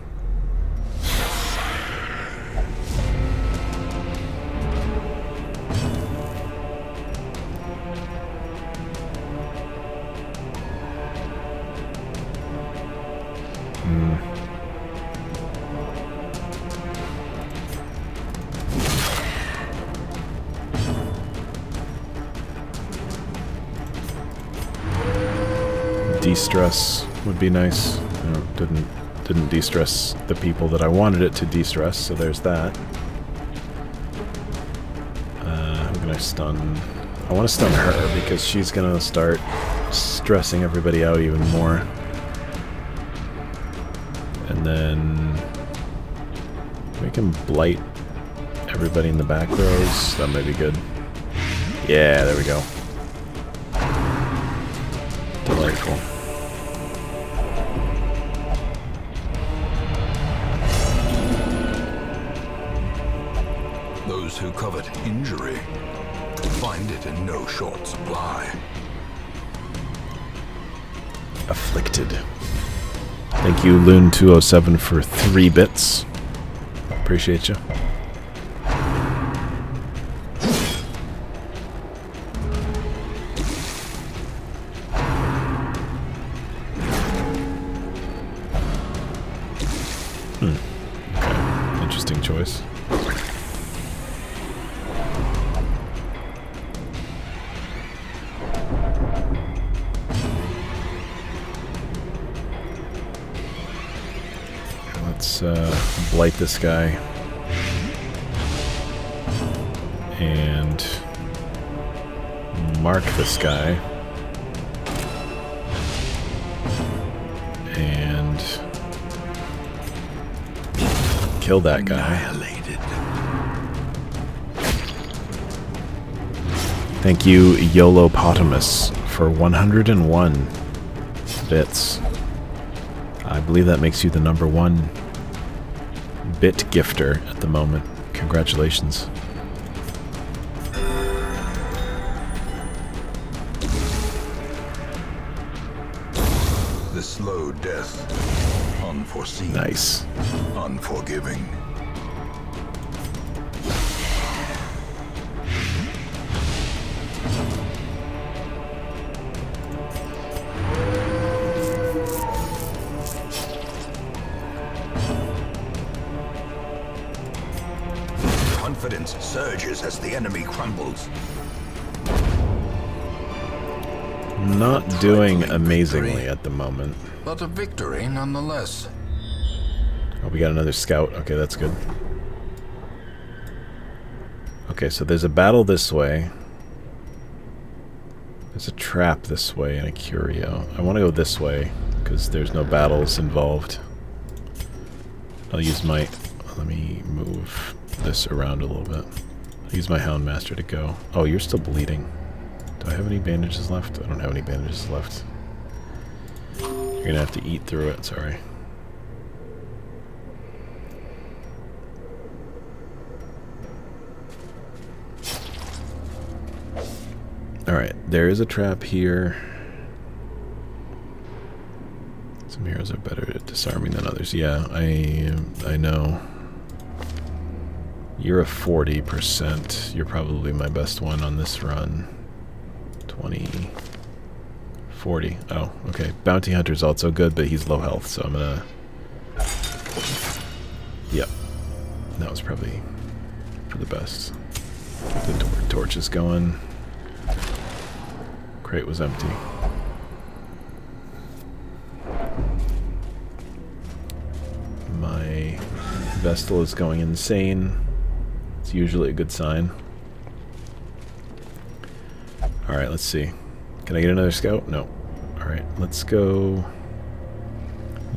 De-stress would be nice. No, didn't de-stress the people that I wanted it to de-stress, so there's that. Who can I stun? I want to stun her because she's gonna start stressing everybody out even more. And then we can blight everybody in the back rows. That might be good. Yeah, there we go. Delightful. Those who covet injury find it in no short supply. Afflicted. Thank you, Loon207, for 3 bits. Appreciate you. Okay. Interesting choice. Let's blight this guy. And mark this guy. And kill that guy. Annihilated. Thank you, Yolopotamus, for 101 bits. I believe that makes you the #1 bit gifter at the moment. Congratulations. The slow death. Unforeseen. Nice. Unforgiving. Confidence surges as the enemy crumbles. Not doing amazingly at the moment. But a victory nonetheless. Oh, we got another scout. Okay, that's good. Okay, so there's a battle this way. There's a trap this way and a curio. I want to go this way because there's no battles involved. I'll use my... Let me move this around a little bit. I'll use my Houndmaster to go. Oh, you're still bleeding. Do I have any bandages left? I don't have any bandages left. You're gonna have to eat through it, sorry. Alright, there is a trap here. Some heroes are better at disarming than others. Yeah, I know. You're a 40%. You're probably my best one on this run. 20... 40. Oh, okay. Bounty Hunter's also good, but he's low health, so I'm gonna... Yep. That was probably for the best. The torch is going. Crate was empty. My Vestal is going insane. It's usually a good sign. Alright, let's see. Can I get another scout? No. Alright, let's go...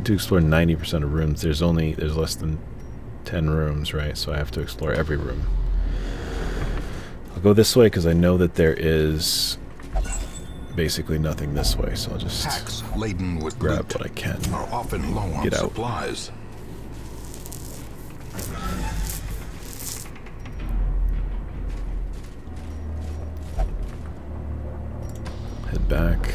to explore 90% of rooms. There's less than 10 rooms, right? So I have to explore every room. I'll go this way because I know that there is basically nothing this way, so I'll just Packs laden with grab loot what I can. are often low on Get out. supplies. Head back.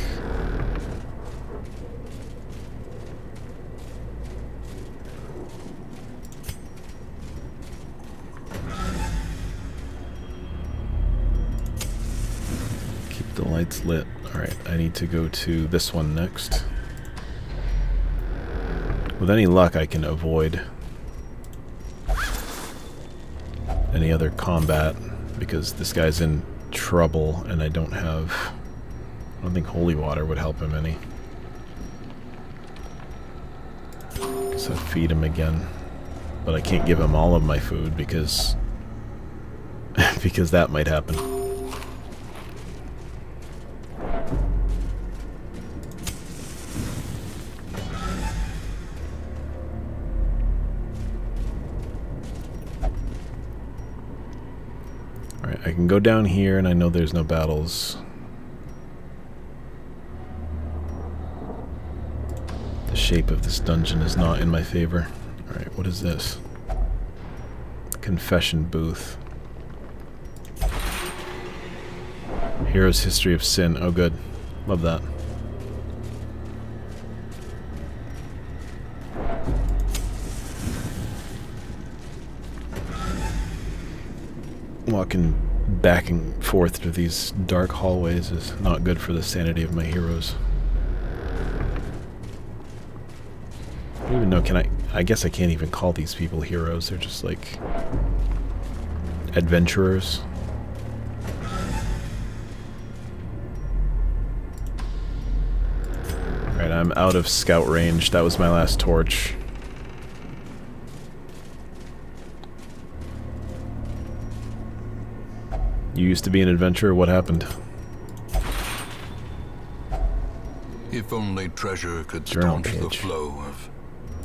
The light's lit. Alright, I need to go to this one next. With any luck, I can avoid any other combat, because this guy's in trouble, and I don't think holy water would help him any. Guess I'll feed him again. But I can't give him all of my food because because that might happen. Alright, I can go down here, and I know there's no battles. The shape of this dungeon is not in my favor. Alright, what is this? Confession booth. Hero's History of Sin. Oh, good. Love that. Walking back and forth through these dark hallways is not good for the sanity of my heroes. I don't even know, I guess I can't even call these people heroes. They're just like adventurers. Alright, I'm out of scout range. That was my last torch. You used to be an adventurer. What happened? If only treasure could Journal staunch the page. flow of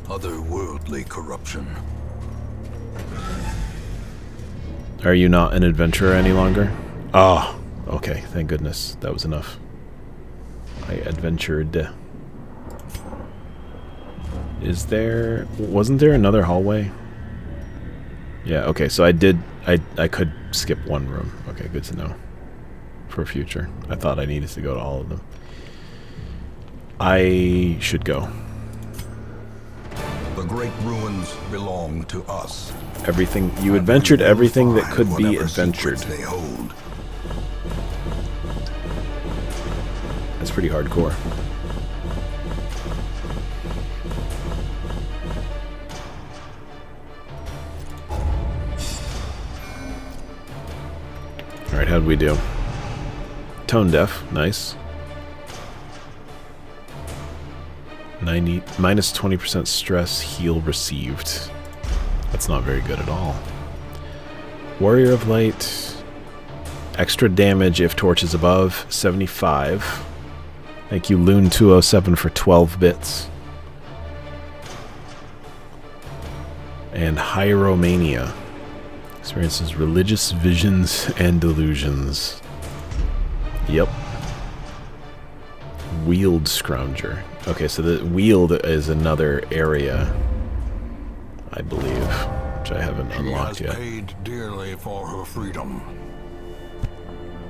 otherworldly corruption. Are you not an adventurer any longer? Ah, oh, okay. Thank goodness. That was enough. I adventured. Wasn't there another hallway? Yeah, okay, so I could skip one room. Okay, good to know. For future. I thought I needed to go to all of them. I should go. The great ruins belong to us. Everything you adventured, everything that could be Whatever adventured. secrets they hold. That's pretty hardcore. Alright, how'd we do? Tone deaf, nice. Minus 20% stress, heal received. That's not very good at all. Warrior of Light. Extra damage if torch is above 75. Thank you, Loon207, for 12 bits. And Hieromania. Experiences religious visions and delusions. Yep. Wield Scrounger. Okay, so the wield is another area, I believe, which I haven't unlocked She yet. has paid dearly for her freedom.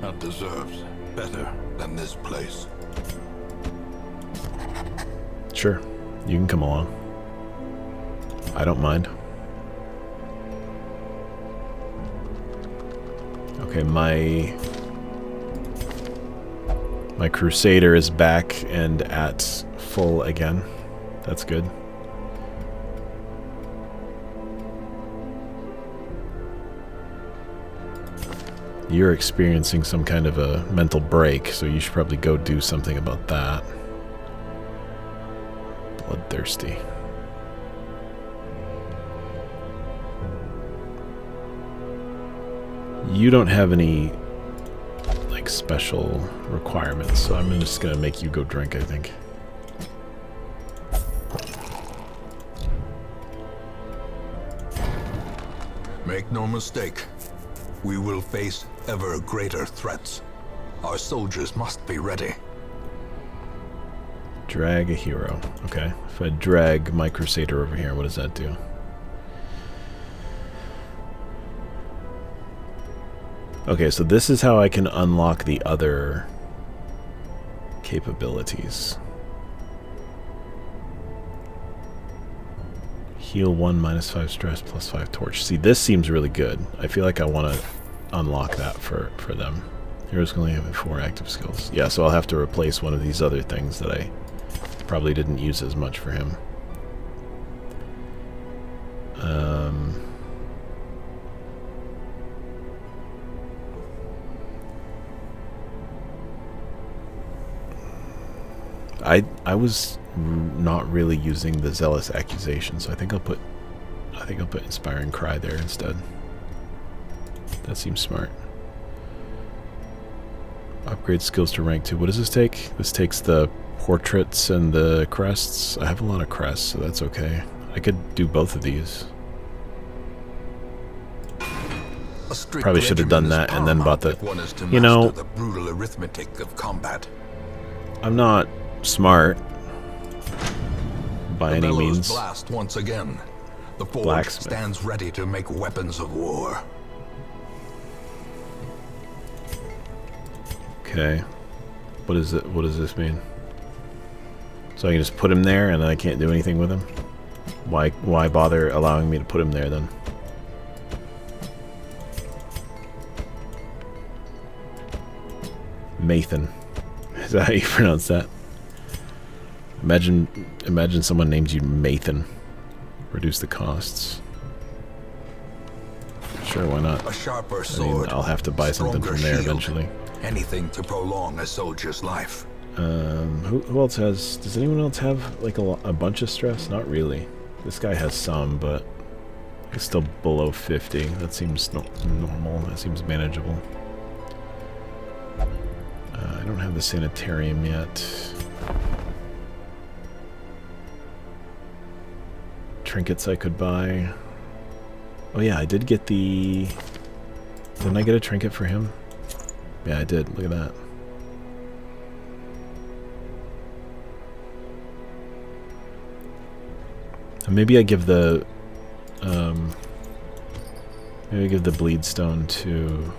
That deserves better than this place. Sure, you can come along. I don't mind. Okay, my Crusader is back and at full again. That's good. You're experiencing some kind of a mental break, so you should probably go do something about that. Bloodthirsty. You don't have any like special requirements, so I'm just gonna make you go drink, I think. Make no mistake, we will face ever greater threats. Our soldiers must be ready. Drag a hero. Okay. If I drag my Crusader over here, what does that do? Okay, so this is how I can unlock the other capabilities. Heal 1, -5 stress, +5 torch. See, this seems really good. I feel like I want to unlock that for them. Heroes can only have 4 active skills. Yeah, so I'll have to replace one of these other things that I probably didn't use as much for him. I was not really using the Zealous Accusation, so I think I'll put Inspiring Cry there instead. That seems smart. Upgrade skills to rank 2. What does this take? This takes the portraits and the crests. I have a lot of crests, so that's okay. I could do both of these. Probably should have done that and then bought the... You know, the brutal arithmetic of combat. I'm not smart by any means. Blast once again. The forge stands ready to make weapons of war. Okay. What is it? What does this mean? So I can just put him there and I can't do anything with him? Why bother allowing me to put him there then? Mathan. Is that how you pronounce that? Imagine someone names you Mathan. Reduce the costs. Sure, why not? A sharper sword. I'll have to buy something from there eventually. Anything to prolong a soldier's life. Who else has... Does anyone else have like a bunch of stress? Not really. This guy has some, but he's still below 50. That seems normal. That seems manageable. I don't have the sanitarium yet. Trinkets I could buy. Oh yeah, I did get the... Didn't I get a trinket for him? Yeah, I did. Look at that. And maybe I give the... maybe I give the bleed stone to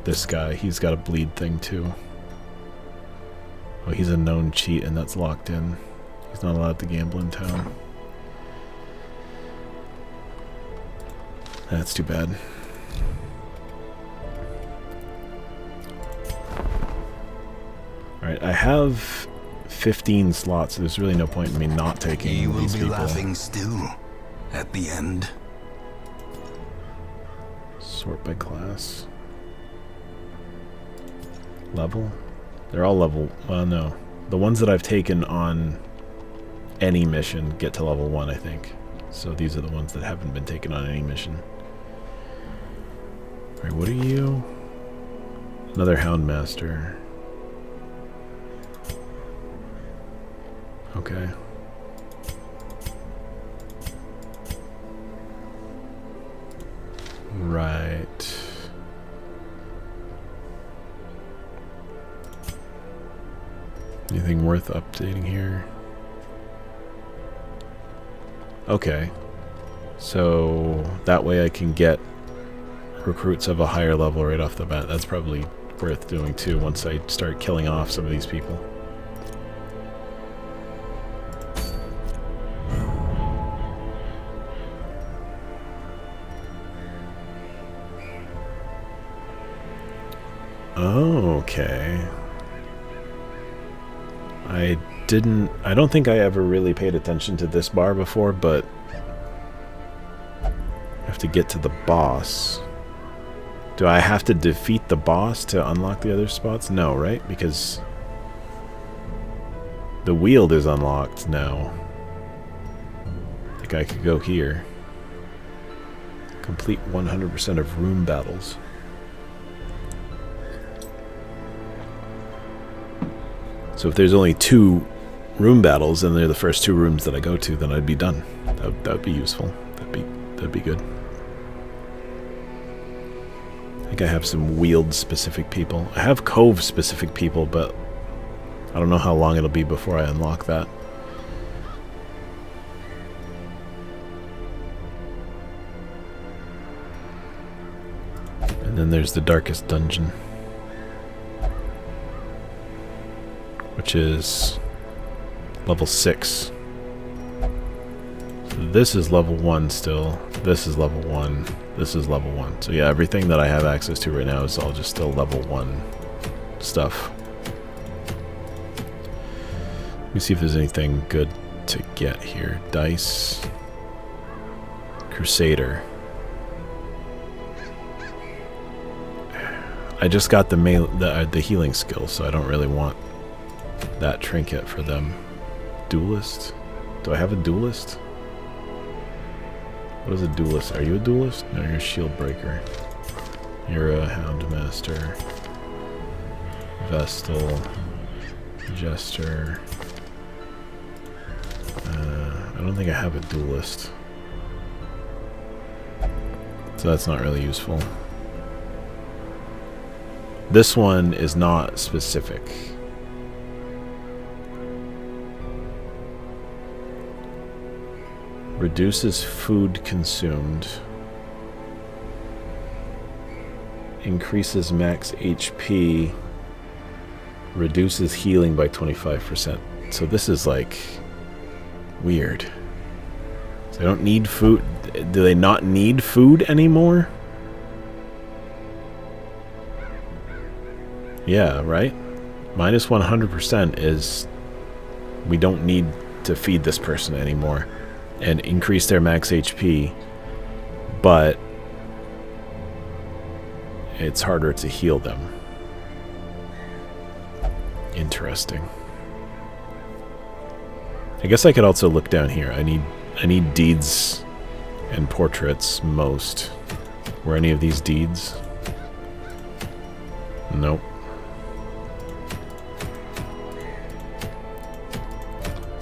this guy. He's got a bleed thing too. Oh, he's a known cheat and that's locked in. He's not allowed to gamble in town. That's too bad. Alright, I have 15 slots, so there's really no point in me not taking He will these be people. laughing still at the end. Sort by class. Level? They're all level... Well, no. The ones that I've taken on any mission get to level 1, I think. So these are the ones that haven't been taken on any mission. Alright, what are you? Another Houndmaster. Okay. Right. Anything worth updating here? Okay. So that way I can get recruits of a higher level right off the bat. That's probably worth doing too once I start killing off some of these people. Okay. I don't think I ever really paid attention to this bar before, but I have to get to the boss. Do I have to defeat the boss to unlock the other spots? No, right? Because the Weald is unlocked now. I think I could go here. Complete 100% of room battles. So if there's only 2 room battles and they're the first 2 rooms that I go to, then I'd be done. That would be useful. That'd be good. I think I have some Weald specific people. I have Cove specific people, but I don't know how long it'll be before I unlock that. And then there's the Darkest Dungeon, which is level 6. So this is level 1 still. This is level 1. This is level 1. So yeah, everything that I have access to right now is all just still level 1. stuff. Let me see if there's anything good to get here. Dice. Crusader. I just got the healing skill, so I don't really want that trinket for them. Duelist? Do I have a duelist? What is a duelist? Are you a duelist? No, you're a shield breaker. You're a houndmaster. Vestal. Jester. I don't think I have a duelist. So that's not really useful. This one is not specific. Reduces food consumed. Increases max HP. Reduces healing by 25%. So this is like weird. So they don't need food. Do they not need food anymore? Yeah, right? Minus 100% is we don't need to feed this person anymore and increase their max HP, but it's harder to heal them. Interesting. I guess I could also look down here. I need deeds and portraits most. Were any of these deeds? Nope.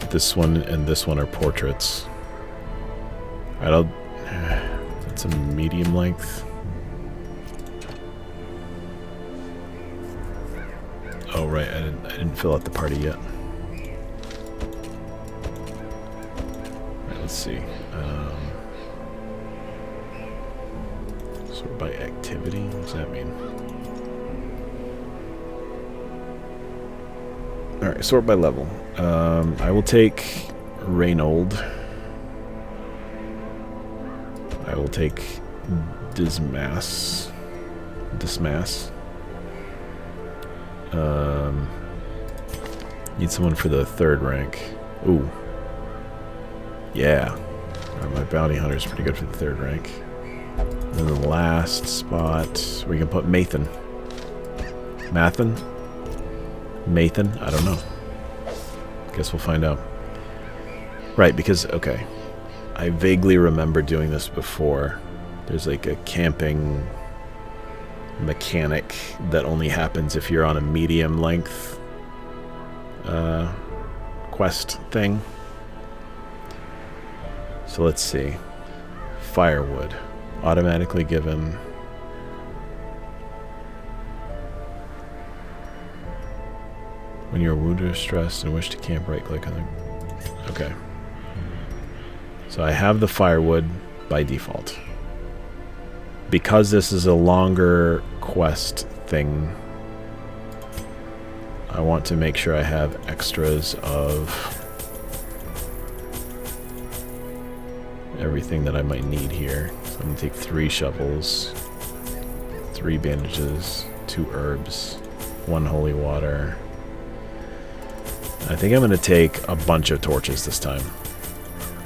This one and this one are portraits. Alright, that's a medium length. Oh right, I didn't fill out the party yet. Alright, let's see. Sort by activity. What does that mean? Alright, sort by level. I will take Reynold. I will take Dismas. Need someone for the 3rd rank. Ooh. Yeah. My bounty hunter is pretty good for the 3rd rank. And then the last spot, we can put Mathan. Mathan? Mathan? I don't know. Guess we'll find out. Right, because, okay. I vaguely remember doing this before. There's like a camping mechanic that only happens if you're on a medium length quest thing. So let's see. Firewood. Automatically given. When you're wounded or stressed and wish to camp, right-click on the... Okay. So I have the firewood by default. Because this is a longer quest thing, I want to make sure I have extras of everything that I might need here. So I'm going to take 3 shovels, 3 bandages, 2 herbs, 1 holy water. I think I'm going to take a bunch of torches this time.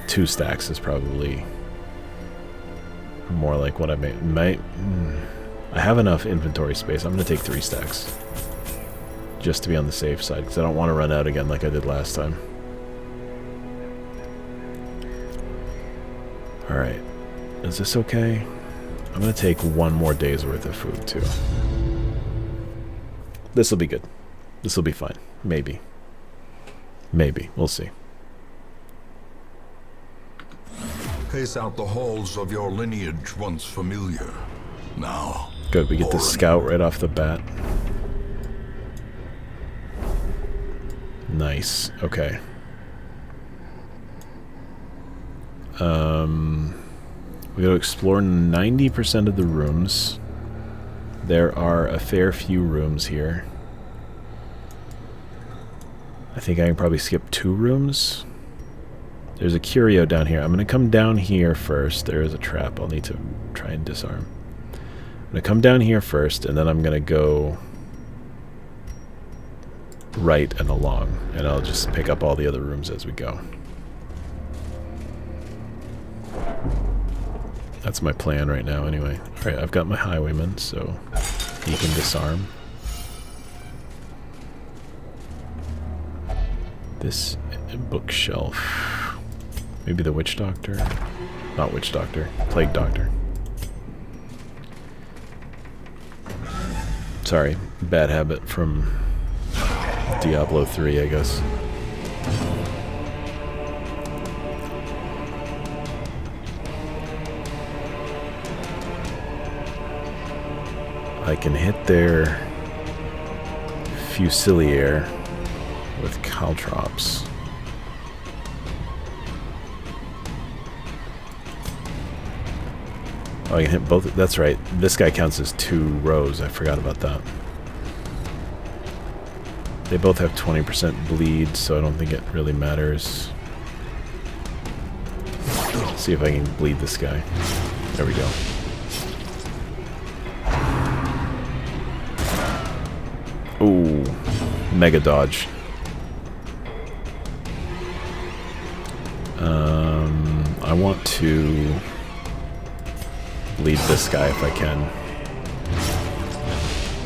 2 stacks is probably more like what I might. I have enough inventory space. I'm going to take 3 stacks. Just to be on the safe side, because I don't want to run out again like I did last time. Alright. Is this okay? I'm going to take 1 more day's worth of food, too. This will be good. This will be fine. Maybe. Maybe. We'll see. Pace out the halls of your lineage once familiar. Now. Good, we get the scout right off the bat. Nice. Okay. We gotta explore 90% of the rooms. There are a fair few rooms here. I think I can probably skip 2 rooms. There's a curio down here. I'm gonna come down here first. There is a trap I'll need to try and disarm. I'm gonna come down here first, and then I'm gonna go right and along, and I'll just pick up all the other rooms as we go. That's my plan right now anyway. Alright, I've got my highwayman, so he can disarm. This bookshelf. Maybe the witch doctor? Not witch doctor. Plague doctor. Sorry, bad habit from Diablo 3, I guess. I can hit their Fusilier with caltrops. Oh, I can hit both. That's right. This guy counts as 2 rows. I forgot about that. They both have 20% bleed, so I don't think it really matters. Let's see if I can bleed this guy. There we go. Ooh, mega dodge. I want to bleed this guy if I can.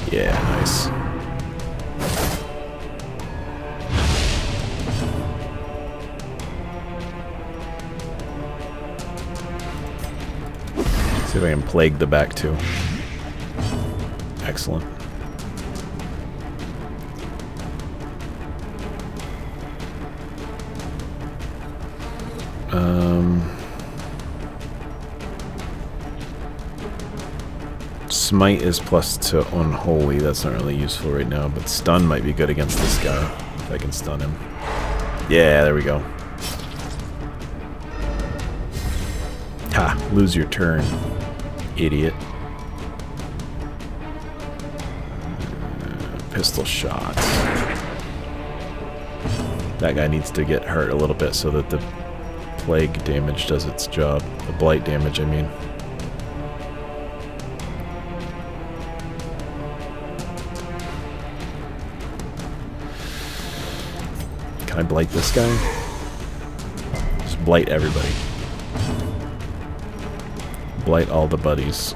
Yeah, nice. See if I can plague the back too. Excellent. Smite is plus to Unholy. That's not really useful right now, but stun might be good against this guy if I can stun him. Yeah, there we go. Ha! Lose your turn, idiot. Pistol shot. That guy needs to get hurt a little bit so that the plague damage does its job. The blight damage, I mean. Can I blight this guy? Just blight everybody. Blight all the buddies.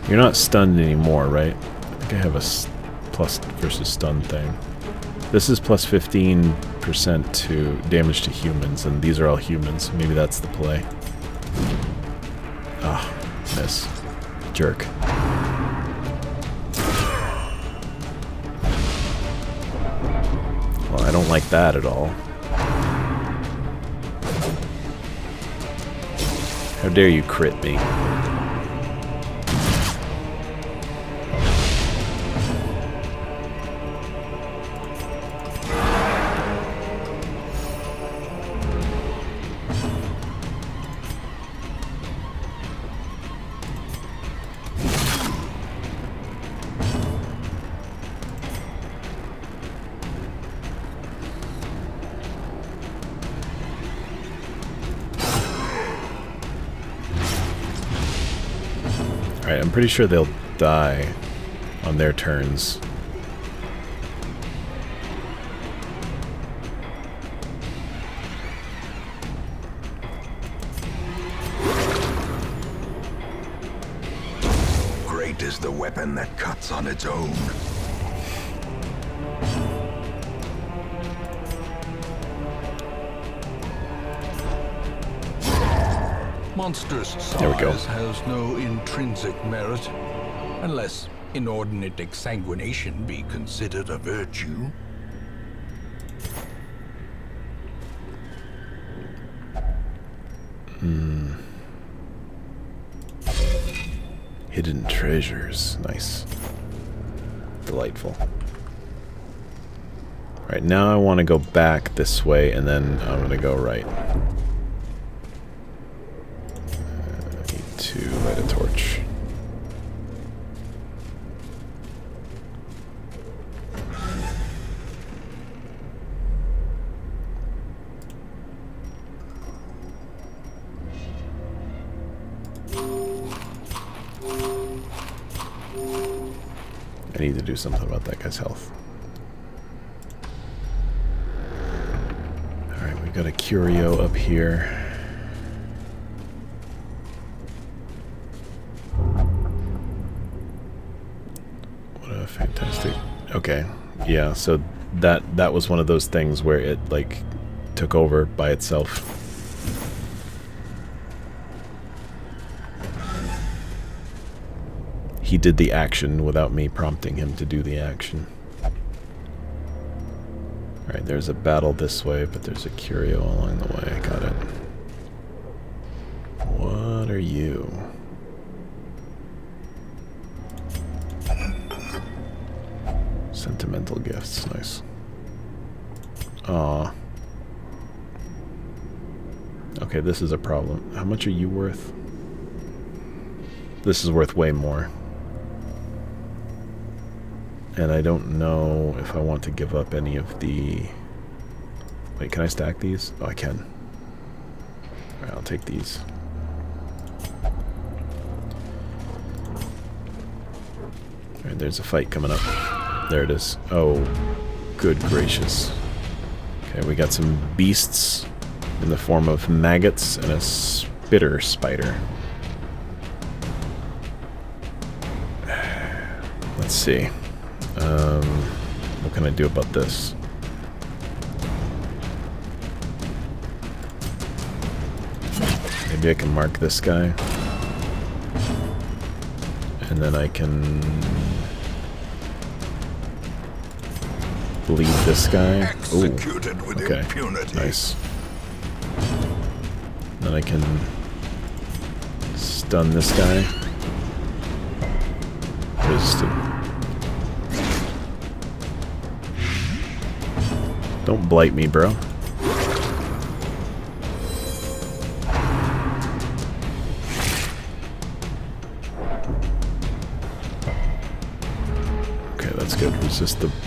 You're not stunned anymore, right? I think I have a plus versus stun thing. This is plus 15% to damage to humans, and these are all humans. Maybe that's the play. Ah, miss. Jerk. Well, I don't like that at all. How dare you crit me? Alright, I'm pretty sure they'll die on their turns. Great is the weapon that cuts on its own. Monstrous There we go. size has no intrinsic merit, unless inordinate exsanguination be considered a virtue. Hidden treasures. Nice. Delightful. Alright, now I want to go back this way, and then I'm going to go right. I need to light a torch. I need to do something about that guy's health. got a curio up here. What a fantastic... Okay, yeah, so that was one of those things where it, like, took over by itself. He did the action without me prompting him to do the action. Alright, there's a battle this way, but there's a curio along the way. Got it. What are you? Sentimental gifts. Nice. Aw. Okay, this is a problem. How much are you worth? This is worth way more. And I don't know if I want to give up any of the... Wait, can I stack these? Oh, I can. Alright, I'll take these. Alright, there's a fight coming up. There it is. Oh, good gracious. Okay, we got some beasts in the form of maggots and a spitter spider. Let's see. What can I do about this? Maybe I can mark this guy. And then I can bleed this guy. Ooh, okay, nice. Then I can stun this guy. Resisted. Don't blight me, bro. Okay, that's good.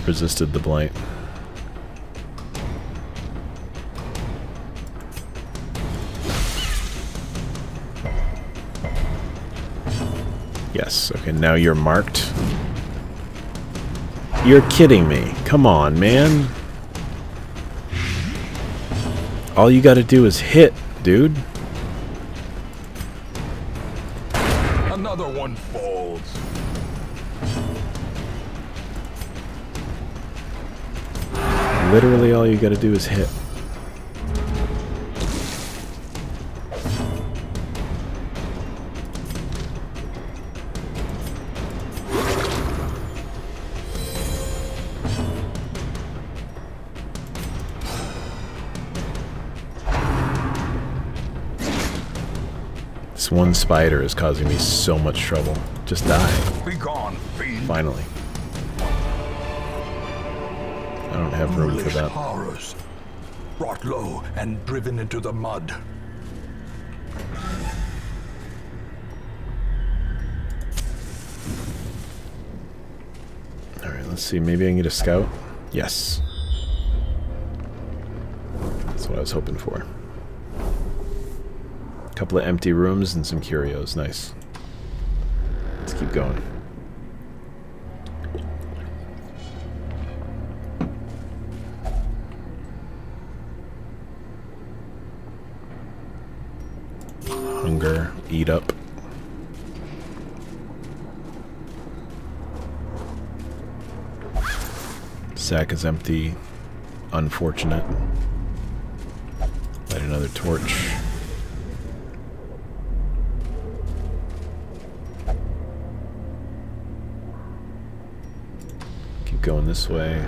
Resisted the blight. Yes. Okay, now you're marked. You're kidding me. Come on, man. All you gotta do is hit, dude. Another one falls. Literally all you gotta do is hit. This one spider is causing me so much trouble. Just die. Be gone, fiend. Finally. I don't have room for that. Horrors, brought low and driven into the mud. Alright, let's see. Maybe I can get a scout? Yes. That's what I was hoping for. A couple of empty rooms and some curios. Nice. Let's keep going. Hunger. Eat up. Sack is empty. Unfortunate. Light another torch. Keep going this way.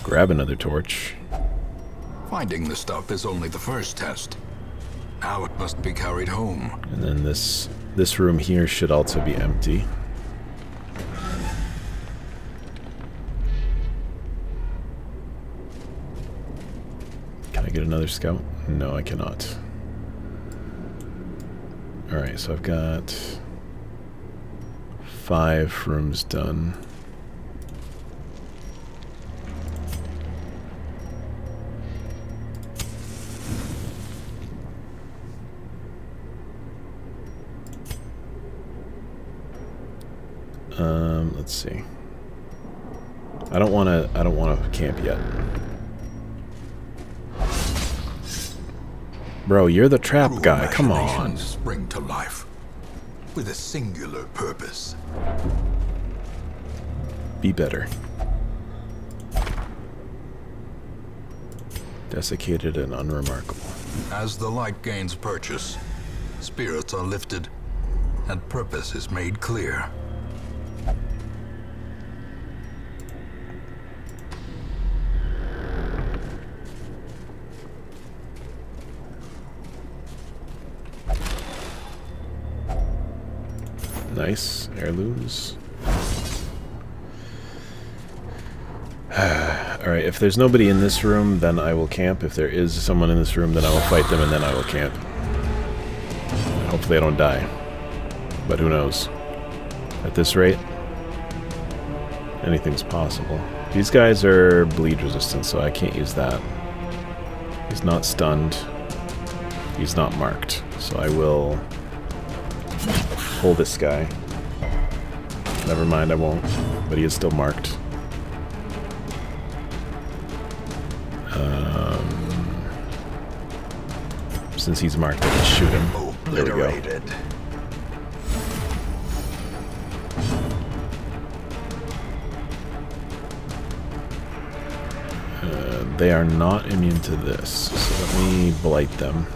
Grab another torch. Finding the stuff is only the first test. Now it must be carried home. And then this room here should also be empty. Can I get another scout? No, I cannot. Alright, so I've got 5 rooms done. Let's see. I don't wanna camp yet. Bro, you're the trap True guy. Come on. imaginations spring to life with a singular purpose. Be better. Desiccated and unremarkable. As the light gains purchase, spirits are lifted, and purpose is made clear. Nice. Heirlooms. Alright, if there's nobody in this room, then I will camp. If there is someone in this room, then I will fight them, and then I will camp. Hopefully I don't die. But who knows? At this rate, anything's possible. These guys are bleed resistant, so I can't use that. He's not stunned. He's not marked. So I will pull this guy. Never mind, I won't. But he is still marked. Since he's marked, I can shoot him. There we go. They are not immune to this, so let me blight them.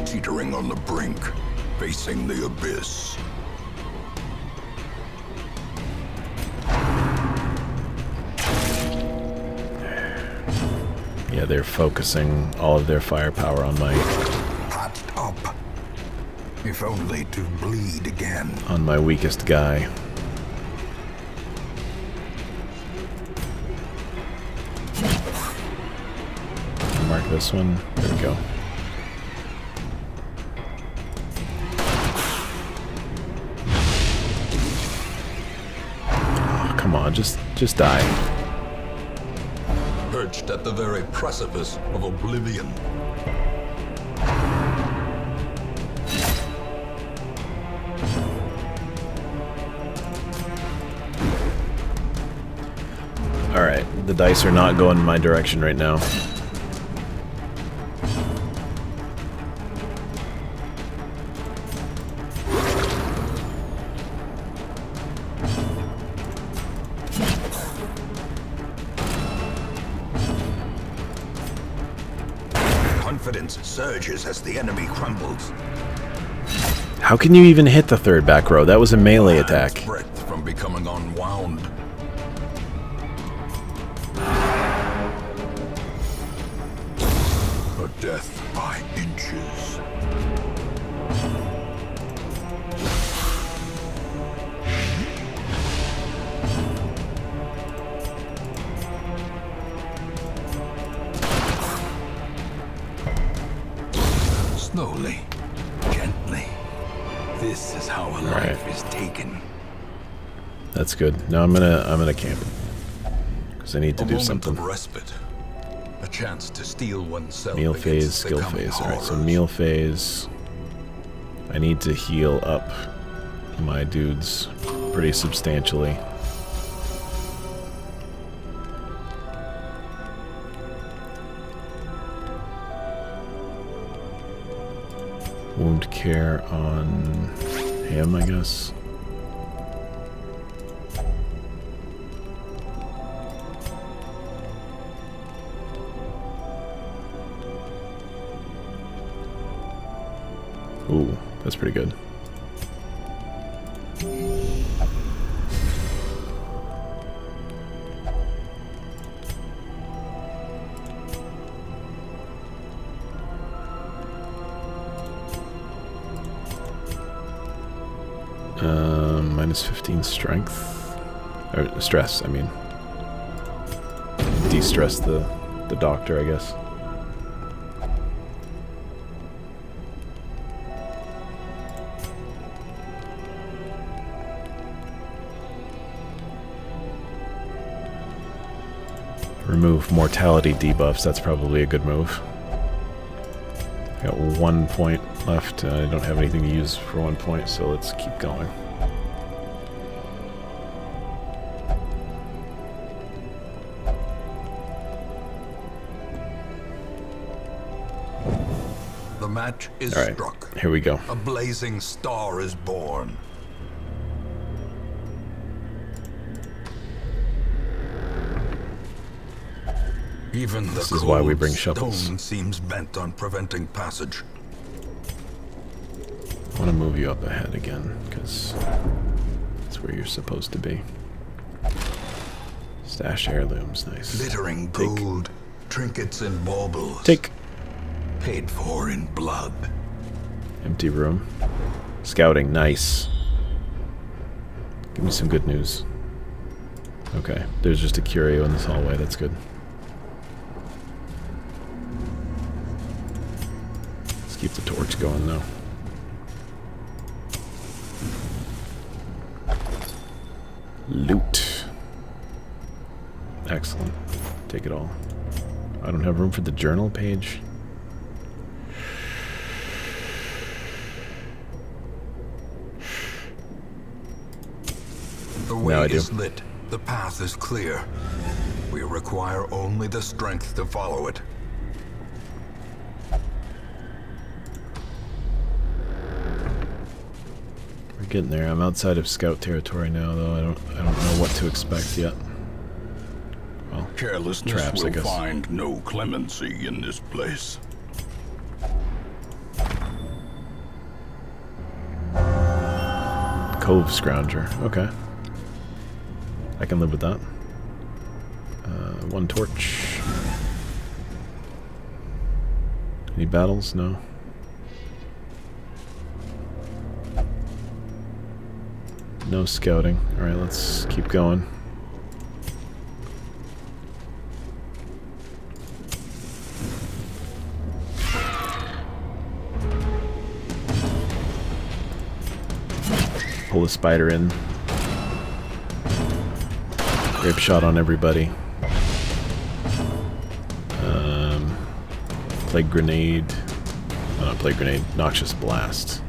Teetering on the brink, facing the abyss. Yeah, they're focusing all of their firepower on my Patched up. If only to bleed again. on my weakest guy. Mark this one. There we go. Oh, come on, just die. Perched at the very precipice of oblivion. Alright, the dice are not going in my direction right now. Confidence surges as the enemy crumbles. How can you even hit the third back row? That was a melee attack. Breath from becoming unwound. A death by inches. Slowly, gently. This is how a life is taken. That's good. Now I'm gonna camp. Because I need to do something. Of respite. A chance to steel oneself. Meal against phase, the skill coming phase. Alright, so horrors. meal phase. I need to heal up my dudes pretty substantially. Wound care on him, I guess. Ooh, that's pretty good. Minus 15 strength. Or stress, I mean. De-stress the doctor, I guess. Remove mortality debuffs. That's probably a good move. Got 1 point left. I don't have anything to use for 1 point, so let's keep going. The match is All right, struck. here we go. A blazing star is born. Even the This is why we bring cold shovels. stone seems bent on preventing passage. I want to move you up ahead again, because that's where you're supposed to be. Stash heirlooms, nice. Glittering Take. gold, trinkets and baubles. Take. Paid for in blood. Empty room. Scouting, nice. Give me some good news. Okay, there's just a curio in this hallway, that's good. Let's keep the torch going though. Loot. Excellent. Take it all. I don't have room for the journal page. The way is lit. The path is clear. We require only the strength to follow it. We're getting there. I'm outside of scout territory now, though. I don't know what to expect yet. Well, Carelessness traps, I will guess. find no clemency in this place. Cove Scrounger. Okay. I can live with that. 1 torch. Any battles? No. No scouting. Alright, let's keep going. Pull the spider in. Grape shot on everybody. Plague grenade. Oh, not plague grenade. Noxious blast.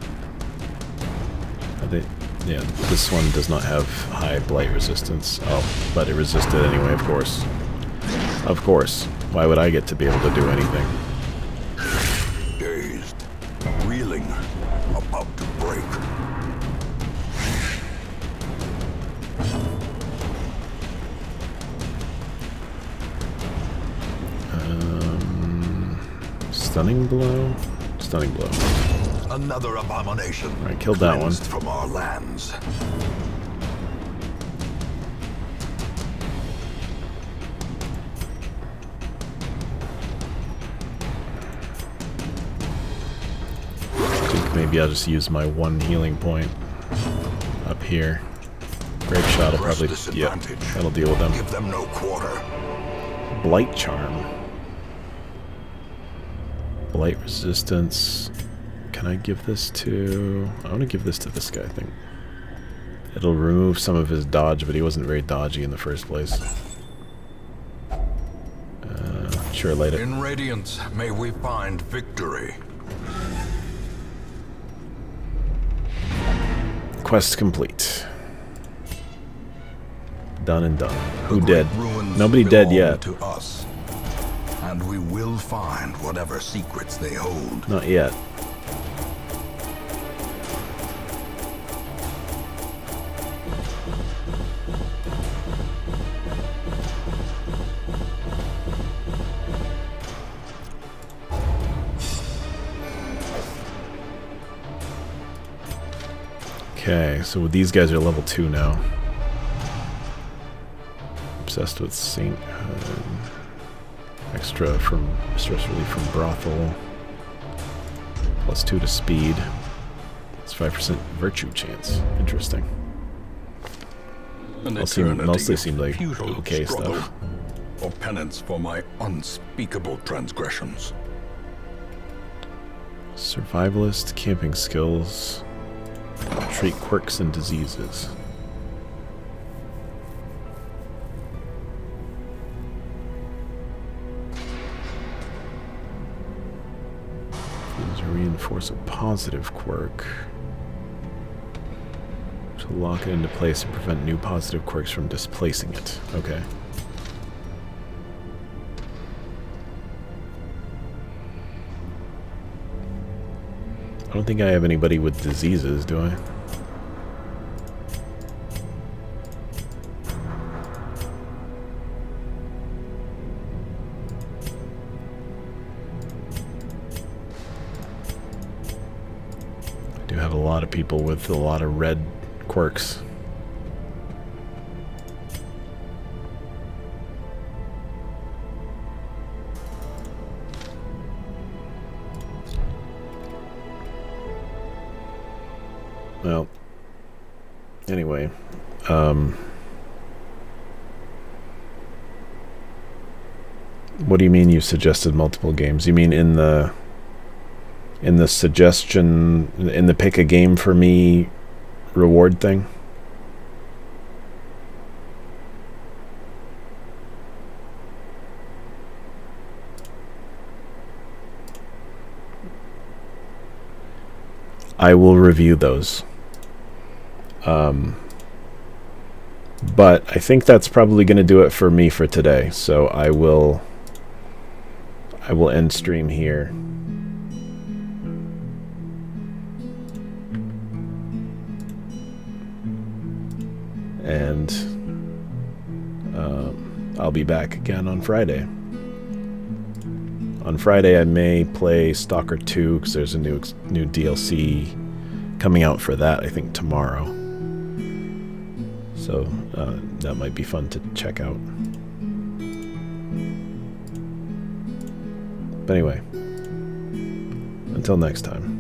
Yeah, this one does not have high blight resistance. Oh, but it resisted anyway, of course. Of course. Why would I get to be able to do anything? Dazed, reeling, about to break. Stunning blow? Stunning blow. Another abomination. Alright, killed that one. Cleansed from our lands. I think maybe I'll just use my 1 healing point up here. Grape shot will probably, yeah, that'll deal with them. Give them no quarter. Blight charm. Blight resistance. Can I give this to... I want to give this to this guy, I think. It'll remove some of his dodge, but he wasn't very dodgy in the first place. Sure, light it. In Radiance, may we find victory. Quest complete. Done and done. Who The dead? great ruins Nobody dead belong yet. To us, and we will find whatever secrets they hold. Not yet. Okay, so these guys are level 2 now. Obsessed with sainthood. Extra from stress relief from brothel. +2 to speed. It's 5% virtue chance. Interesting. An Mostly eternity seemed like of futile okay struggle, stuff. or penance for my unspeakable transgressions. Survivalist, camping skills. Treat quirks and diseases. force a positive quirk. To lock it into place and prevent new positive quirks from displacing it. Okay. I don't think I have anybody with diseases, do I? I do have a lot of people with a lot of red quirks. Well, anyway, what do you mean you suggested multiple games? You mean in the suggestion, in the pick a game for me reward thing? I will review those. But I think that's probably going to do it for me for today. So I will end stream here. And I'll be back again on Friday. On Friday, I may play Stalker 2 because there's a new DLC coming out for that, I think, tomorrow. So that might be fun to check out. But anyway, until next time.